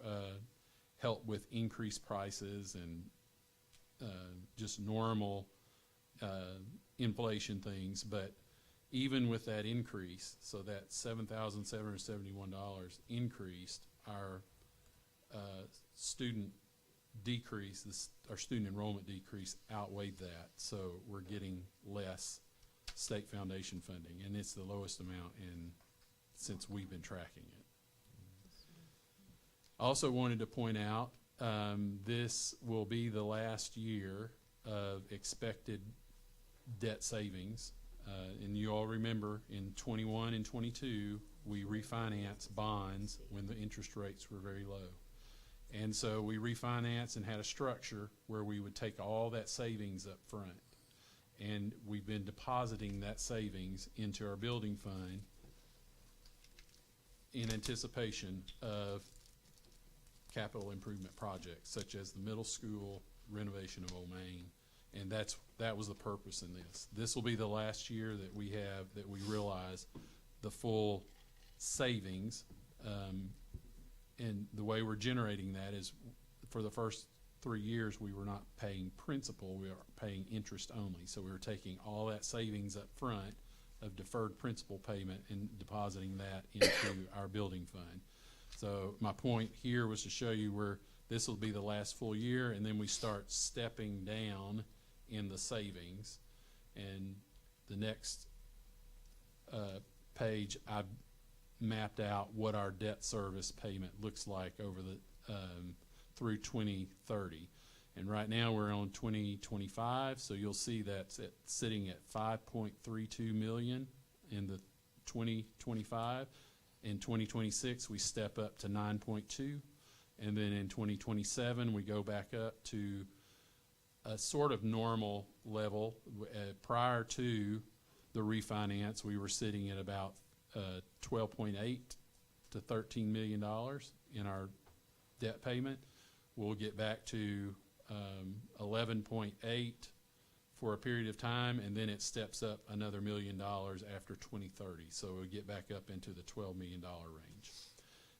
help with increased prices and just normal inflation things. But even with that increase, so that $7,771 increased, our student decrease, our student enrollment decrease outweighed that. So we're getting less state foundation funding, and it's the lowest amount since we've been tracking it. I also wanted to point out this will be the last year of expected debt savings. And you all remember in 21 and 22, we refinanced bonds when the interest rates were very low. And so we refinanced and had a structure where we would take all that savings up front. And we've been depositing that savings into our building fund. in anticipation of capital improvement projects such as the middle school renovation of Old Main. And that was the purpose in this. This will be the last year that we realize the full savings. And the way we're generating that is for the first 3 years, we were not paying principal, we were paying interest only. So we were taking all that savings up front of deferred principal payment and depositing that into our building fund. So my point here was to show you where this will be the last full year, and then we start stepping down in the savings. And the next page, I mapped out what our debt service payment looks like over the through 2030. And right now we're on 2025, so you'll see that's sitting at 5.32 million in the 2025. In 2026, we step up to 9.2, and then in 2027, we go back up to a sort of normal level. Prior to the refinance, we were sitting at about 12.8 to $13 million in our debt payment. We'll get back to 11.8 for a period of time, and then it steps up another $1 million after 2030. So we'll get back up into the $12 million range.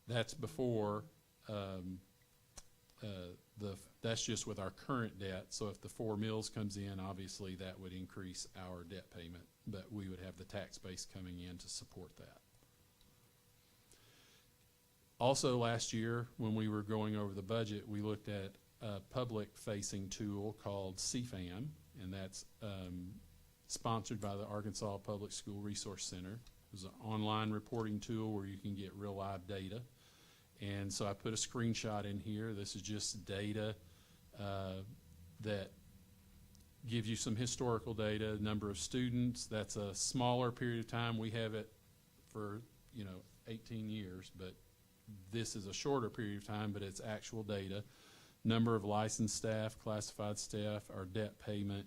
That's before that's just with our current debt. So if the 4 mills comes in, obviously that would increase our debt payment, but we would have the tax base coming in to support that. Also last year, when we were going over the budget, we looked at a public-facing tool called CFAM, and that's sponsored by the Arkansas Public School Resource Center. It was an online reporting tool where you can get real live data. And so I put a screenshot in here. This is just data that gives you some historical data, number of students. That's a smaller period of time. We have it for 18 years, but this is a shorter period of time, but it's actual data. Number of licensed staff, classified staff, our debt payment,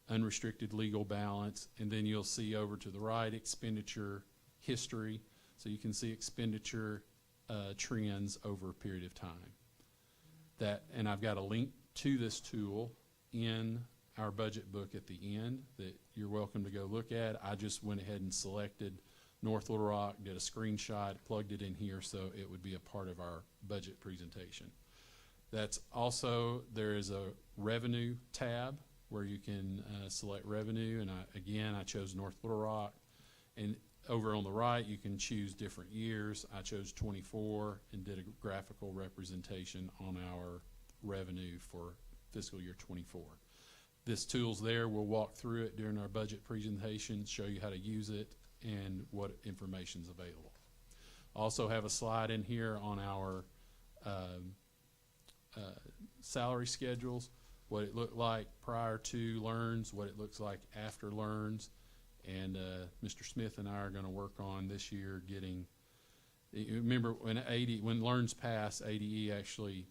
unrestricted legal balance, and then you'll see over to the right expenditure history. So you can see expenditure trends over a period of time. And I've got a link to this tool in our budget book at the end that you're welcome to go look at. I just went ahead and selected North Little Rock, did a screenshot, plugged it in here so it would be a part of our budget presentation. That's also, there is a revenue tab where you can select revenue, and I chose North Little Rock. And over on the right, you can choose different years. I chose 24 and did a graphical representation on our revenue for fiscal year 24. This tool's there. We'll walk through it during our budget presentation, show you how to use it and what information's available. Also have a slide in here on our salary schedules, what it looked like prior to Learns, what it looks like after Learns, and Mr. Smith and I are going to work on this year getting. Remember when Learns passed, ADE actually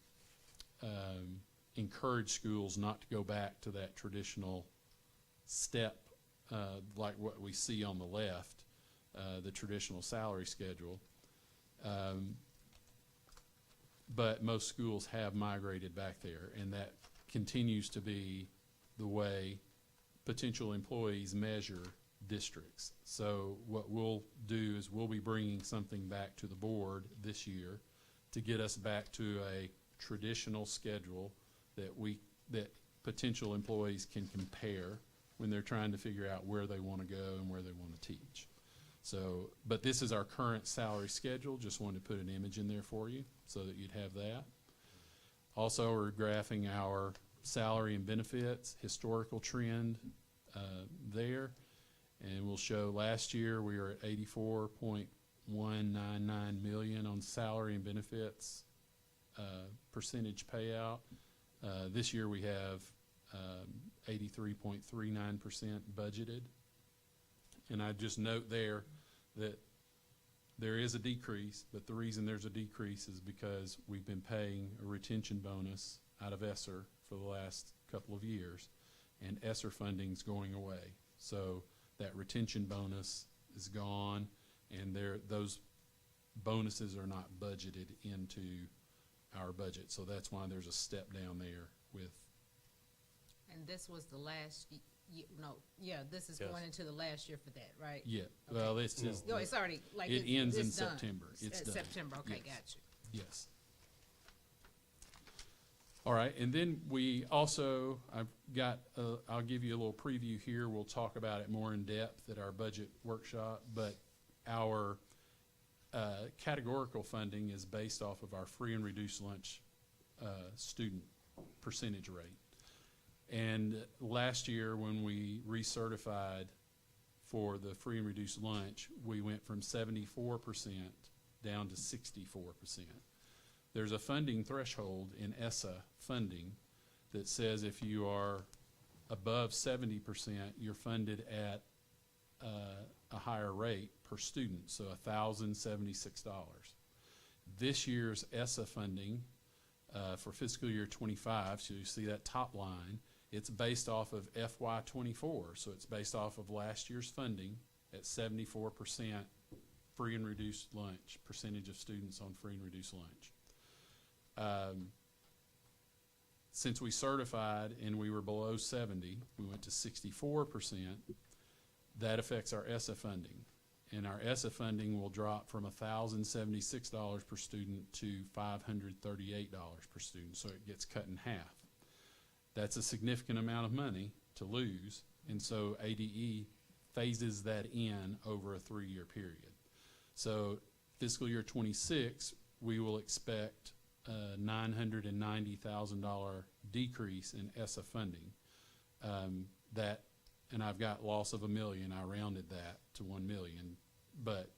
encouraged schools not to go back to that traditional step like what we see on the left, the traditional salary schedule. But most schools have migrated back there, and that continues to be the way potential employees measure districts. So what we'll do is we'll be bringing something back to the board this year to get us back to a traditional schedule that potential employees can compare when they're trying to figure out where they want to go and where they want to teach. So, but this is our current salary schedule. Just wanted to put an image in there for you so that you'd have that. Also, we're graphing our salary and benefits, historical trend there. And we'll show last year we were at 84.199 million on salary and benefits percentage payout. This year we have 83.39% budgeted. And I just note there that there is a decrease, but the reason there's a decrease is because we've been paying a retention bonus out of ESSER for the last couple of years, and ESSER funding's going away. So that retention bonus is gone, and those bonuses are not budgeted into our budget. So that's why there's a step down there with, And this was the last, this is Yes. going into the last year for that, right? yeah, well, it's just, No, it's already, like, it ends in it's done. September. It's done. September, okay, Yes. got you. Yes. All right, and then we also, I've got, I'll give you a little preview here. We'll talk about it more in depth at our budget workshop, but our categorical funding is based off of our free and reduced lunch student percentage rate. And last year, when we recertified for the free and reduced lunch, we went from 74% down to 64%. There's a funding threshold in ESSA funding that says if you are above 70%, you're funded at a higher rate per student, so $1,076. This year's ESSA funding for fiscal year 25, so you see that top line, it's based off of FY24, so it's based off of last year's funding at 74% free and reduced lunch, percentage of students on free and reduced lunch. Since we certified and we were below 70, we went to 64%. That affects our ESSA funding. And our ESSA funding will drop from $1,076 per student to $538 per student, so it gets cut in half. That's a significant amount of money to lose, and so ADE phases that in over a 3-year period. So fiscal year 26, we will expect a $990,000 decrease in ESSA funding. And I've got loss of $1 million. I rounded that to $1 million, but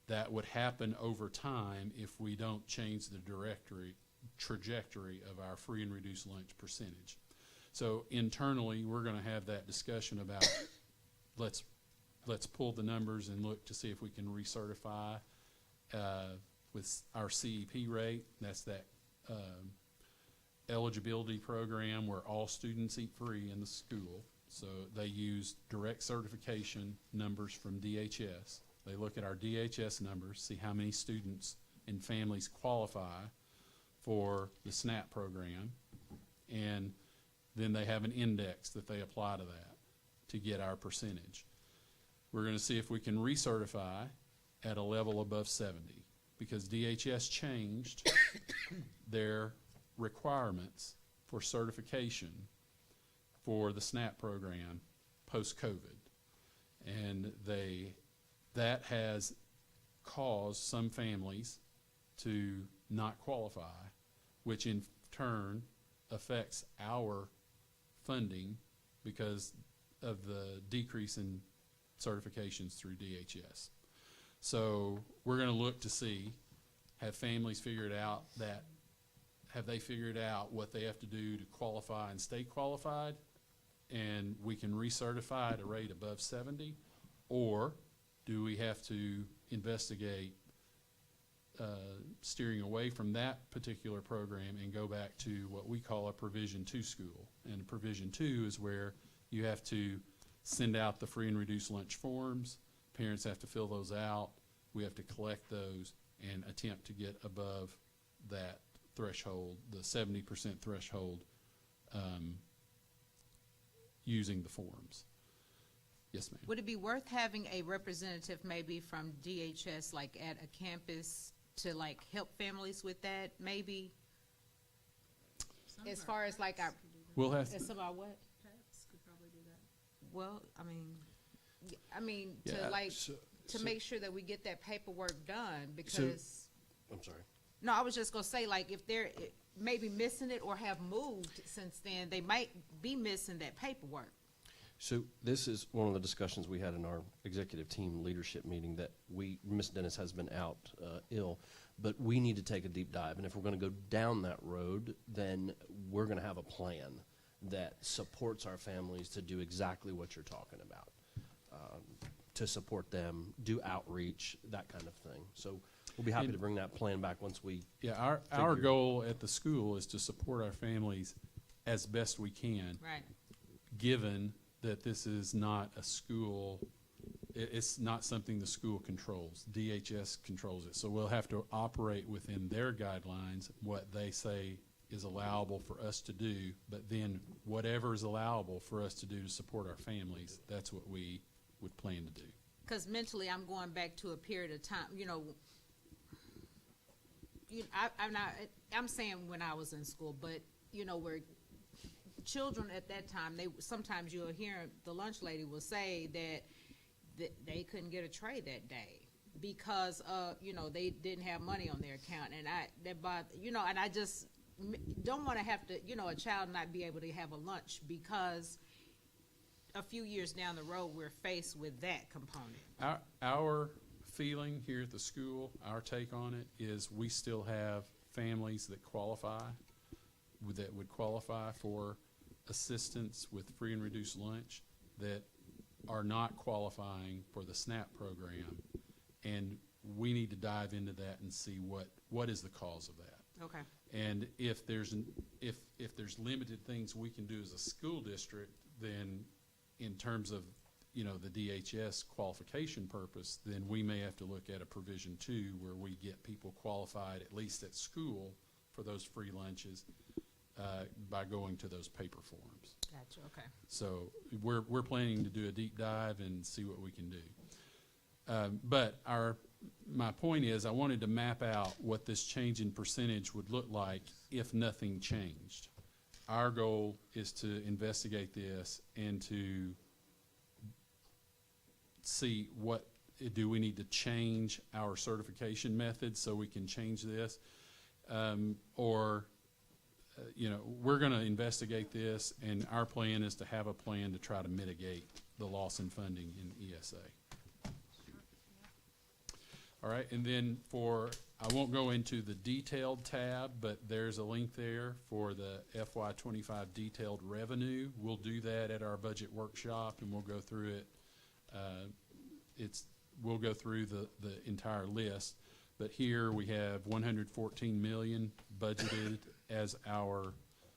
that would happen over time if we don't change the trajectory of our free and reduced lunch percentage. So internally, we're going to have that discussion about let's pull the numbers and look to see if we can recertify with our CEP rate. That's that eligibility program where all students eat free in the school. So they use direct certification numbers from DHS. They look at our DHS numbers, see how many students and families qualify for the SNAP program, and then they have an index that they apply to that to get our percentage. We're going to see if we can recertify at a level above 70 because DHS changed their requirements for certification for the SNAP program post-COVID. And that has caused some families to not qualify, which in turn affects our funding because of the decrease in certifications through DHS. So we're going to look to see, have families figured out that, have they figured out what they have to do to qualify and stay qualified, and we can recertify at a rate above 70, or do we have to investigate steering away from that particular program and go back to what we call a Provision 2 school? And Provision 2 is where you have to send out the free and reduced lunch forms. Parents have to fill those out. We have to collect those and attempt to get above that threshold, the 70% threshold, using the forms. Yes, ma'am. Would it be worth having a representative maybe from DHS, like at a campus, to like help families with that, maybe? As far as like our, We'll have as some of our what? Could probably do that. Well, I mean, Yeah, to like, so- to so- make sure that we get that paperwork done, because, I'm sorry. no, I was just gonna say, like, if they're maybe missing it or have moved since then, they might be missing that paperwork. So this is one of the discussions we had in our executive team leadership meeting that Ms. Dennis has been out ill, but we need to take a deep dive. And if we're going to go down that road, then we're going to have a plan that supports our families to do exactly what you're talking about, to support them, do outreach, that kind of thing. So we'll be happy to bring that plan back once we. Yeah, our goal at the school is to support our families as best we can, Right. given that this is not a school it's not something the school controls. DHS controls it. So we'll have to operate within their guidelines, what they say is allowable for us to do, but then whatever is allowable for us to do to support our families, that's what we would plan to do. Because mentally, I'm going back to a period of time, I'm saying when I was in school, but, where children at that time, sometimes you'll hear the lunch lady will say that they couldn't get a tray that day because, they didn't have money on their account. And and I just don't want to have to, a child not be able to have a lunch because a few years down the road, we're faced with that component. Our feeling here at the school, our take on it is we still have families that would qualify for assistance with free and reduced lunch that are not qualifying for the SNAP program, and we need to dive into that and see what is the cause of that. Okay. And if there's limited things we can do as a school district, then in terms of the DHS qualification purpose, then we may have to look at a provision 2 where we get people qualified at least at school for those free lunches by going to those paper forms. Gotcha. Okay. So we're planning to do a deep dive and see what we can do. But my point is, I wanted to map out what this change in percentage would look like if nothing changed. Our goal is to investigate this and to see what do we need to change our certification method so we can change this, or we're going to investigate this, and our plan is to have a plan to try to mitigate the loss in funding in ESA. All right, and then I won't go into the detailed tab, but there's a link there for the FY25 detailed revenue. We'll do that at our budget workshop, and we'll go through it. We'll go through the entire list, but here we have 114 million budgeted as our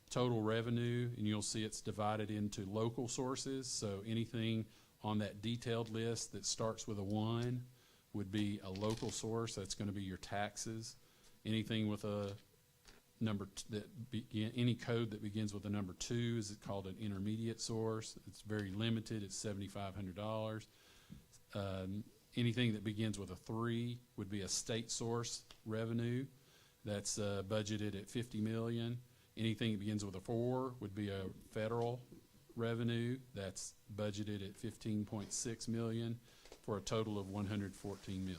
total revenue, and you'll see it's divided into local sources. So anything on that detailed list that starts with a 1 would be a local source. That's going to be your taxes. Anything with a number any code that begins with a number 2 is called an intermediate source. It's very limited. It's $7,500. Anything that begins with a 3 would be a state source revenue. That's budgeted at $50 million. Anything that begins with a 4 would be a federal revenue. That's budgeted at $15.6 million for a total of $114 million.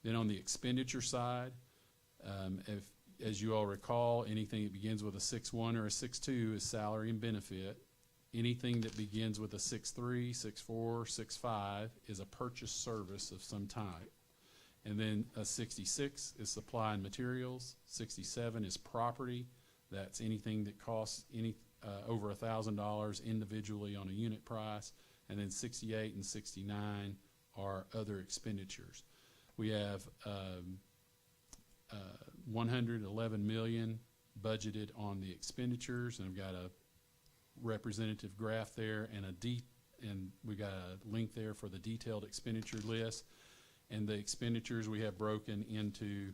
Then on the expenditure side, as you all recall, anything that begins with a 6.1 or a 6.2 is salary and benefit. Anything that begins with a 6.3, 6.4, 6.5 is a purchase service of some type. And then a 66 is supply and materials. 67 is property. That's anything that costs over $1,000 individually on a unit price. And then 68 and 69 are other expenditures. We have 111 million budgeted on the expenditures, and I've got a representative graph there and we got a link there for the detailed expenditure list. And the expenditures we have broken into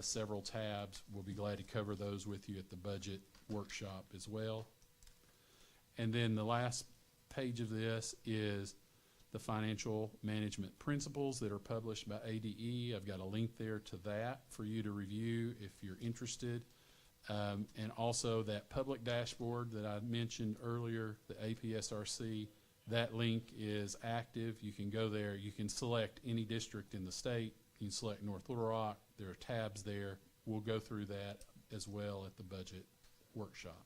several tabs. We'll be glad to cover those with you at the budget workshop as well. And then the last page of this is the financial management principles that are published by ADE. I've got a link there to that for you to review if you're interested. And also that public dashboard that I mentioned earlier, the APSRC, that link is active. You can go there. You can select any district in the state. You can select North Little Rock. There are tabs there. We'll go through that as well at the budget workshop.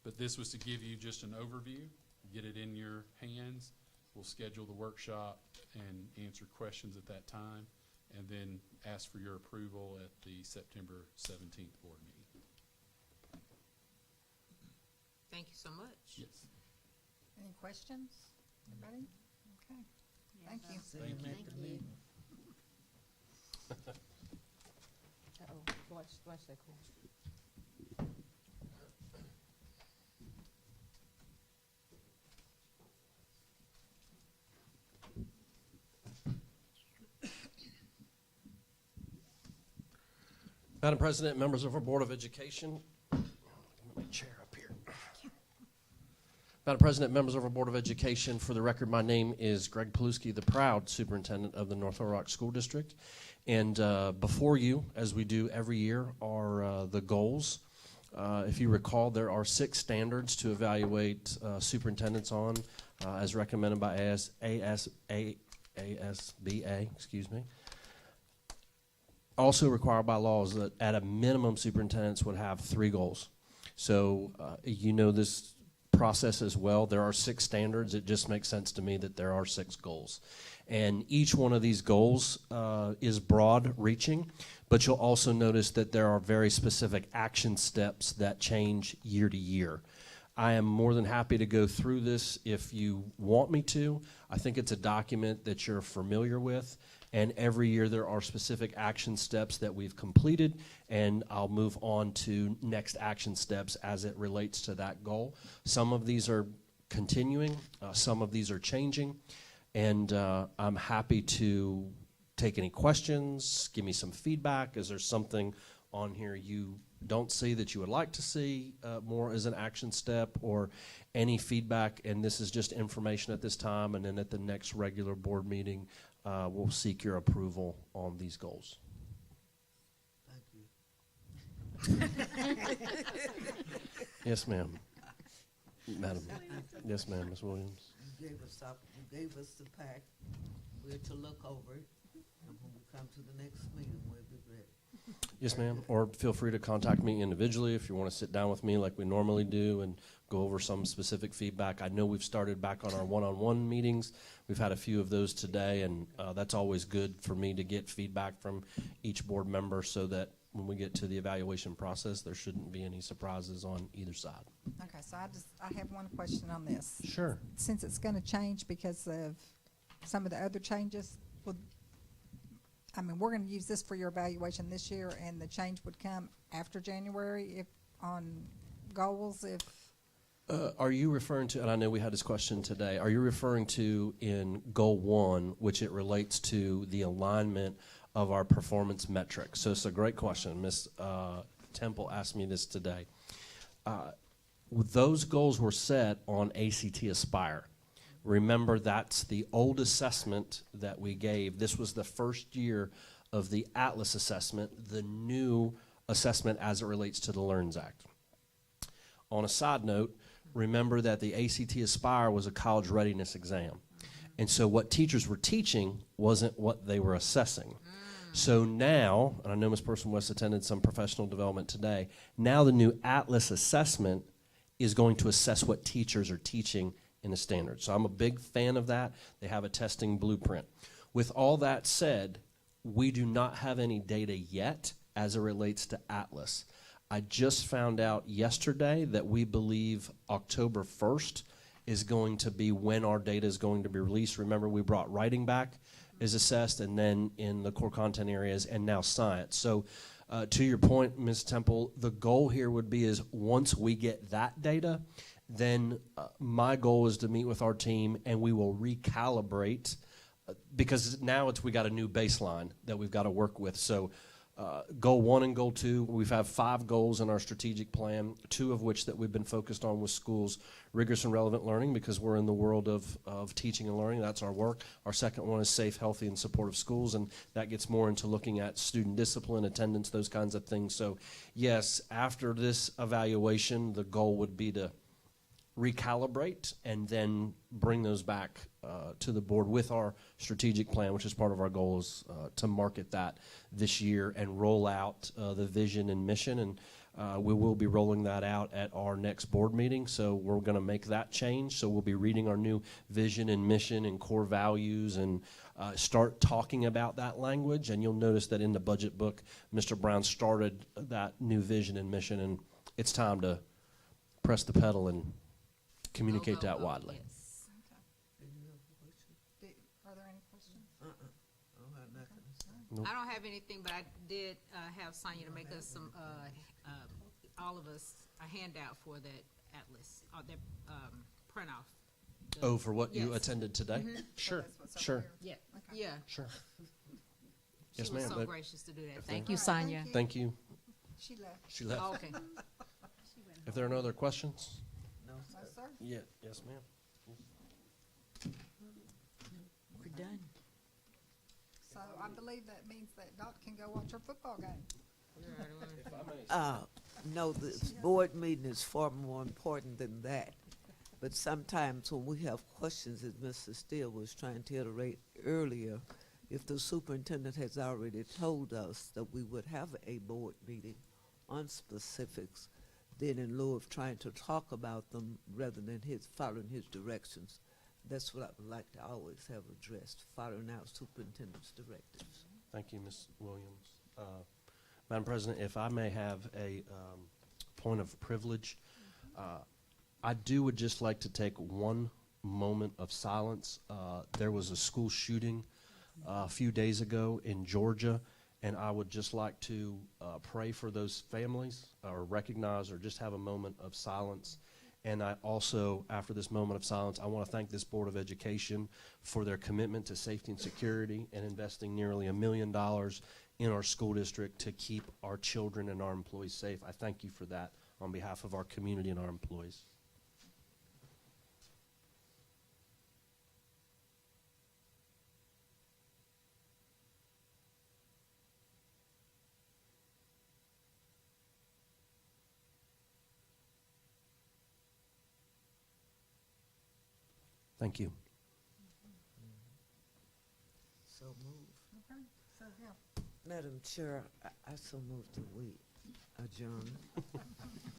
But this was to give you just an overview, get it in your hands. We'll schedule the workshop and answer questions at that time, and then ask for your approval at the September 17th board meeting. Thank you so much. Yes. Any questions? Anybody? Okay. Thank you. Thank you. Thank you. Uh-oh, watch that cool. Madam President, members of our Board of Education, get my chair up here. Madam President, members of our Board of Education, for the record, my name is Greg Paluski, the proud superintendent of the North Little Rock School District. And before you, as we do every year, are the goals. If you recall, there are 6 standards to evaluate superintendents on, as recommended by ASBA, excuse me. Also required by law is that at a minimum, superintendents would have 3 goals. So you know this process as well. There are 6 standards. It just makes sense to me that there are 6 goals. And each one of these goals is broad reaching, but you'll also notice that there are very specific action steps that change year to year. I am more than happy to go through this if you want me to. I think it's a document that you're familiar with, and every year there are specific action steps that we've completed, and I'll move on to next action steps as it relates to that goal. Some of these are continuing, some of these are changing, and I'm happy to take any questions, give me some feedback. Is there something on here you don't see that you would like to see more as an action step, or any feedback? And this is just information at this time, and then at the next regular board meeting, we'll seek your approval on these goals. Thank you. Yes, ma'am. Madam. Yes, ma'am, Ms. Williams. You gave us the pack. We're to look over it, and when we come to the next meeting, we'll be ready. Yes, ma'am. Or feel free to contact me individually if you want to sit down with me like we normally do and go over some specific feedback. I know we've started back on our one-on-one meetings. We've had a few of those today, and that's always good for me to get feedback from each board member so that when we get to the evaluation process, there shouldn't be any surprises on either side. Okay, so I have one question on this. Sure. Since it's going to change because of some of the other changes, we're going to use this for your evaluation this year, and the change would come after January if on goals. If are you referring to, and I know we had this question today, are you referring to in Goal 1, which it relates to the alignment of our performance metrics? So it's a great question. Ms. Temple asked me this today. Those goals were set on ACT Aspire. Remember, that's the old assessment that we gave. This was the first year of the Atlas assessment, the new assessment as it relates to the LEARNS Act. On a side note, remember that the ACT Aspire was a college readiness exam. And so what teachers were teaching wasn't what they were assessing. So now, and I know Ms. Person West attended some professional development today, now the new Atlas assessment is going to assess what teachers are teaching in the standards. So I'm a big fan of that. They have a testing blueprint. With all that said, we do not have any data yet as it relates to Atlas. I just found out yesterday that we believe October 1st is going to be when our data is going to be released. Remember, we brought writing back is assessed, and then in the core content areas, and now science. So to your point, Ms. Temple, the goal here would be is once we get that data, then my goal is to meet with our team, and we will recalibrate because now we got a new baseline that we've got to work with. So Goal 1 and Goal 2, we've had 5 goals in our strategic plan, 2 of which that we've been focused on with schools, rigorous and relevant learning, because we're in the world of teaching and learning. That's our work. Our second one is safe, healthy, and supportive schools, and that gets more into looking at student discipline, attendance, those kinds of things. So yes, after this evaluation, the goal would be to recalibrate and then bring those back to the board with our strategic plan, which is part of our goal is to market that this year and roll out the vision and mission. And we will be rolling that out at our next board meeting. So we're going to make that change. So we'll be reading our new vision and mission and core values and start talking about that language. And you'll notice that in the budget book, Mr. Brown started that new vision and mission. And it's time to press the pedal and communicate that widely. Yes. Are there any questions? I don't have nothing to say. Nope. I don't have anything, but I did have Sonia to make us some, all of us, a handout for that Atlas, or that print-off. Oh, for what you Yes. attended today? Sure, that's what's over sure, Yeah, Okay. yeah. sure. She Yes, was ma'am. so But gracious to do that. if Thank they- you, All right, Sonia. thank you. thank you. She left. She left. Oh, okay. If there are no other questions? No, No, sir. sir. Yeah, yes, ma'am. We're done. So I believe that means that Dot can go watch her football game. If I may, No, the board meeting is far more important than that. But sometimes when we have questions, as Mr. Steele was trying to iterate earlier, if the superintendent has already told us that we would have a board meeting on specifics, then in lieu of trying to talk about them rather than following his directions, that's what I would like to always have addressed, following our superintendent's directives. Thank you, Ms. Williams. Madam President, if I may have a point of privilege, I would just like to take one moment of silence. There was a school shooting a few days ago in Georgia, and I would just like to pray for those families or recognize or just have a moment of silence. And I also, after this moment of silence, I want to thank this Board of Education for their commitment to safety and security and investing nearly $1 million in our school district to keep our children and our employees safe. I thank you for that on behalf of our community and our employees. Thank you. So move. Okay, so, yeah. Madam Chair, I so move that we adjourn.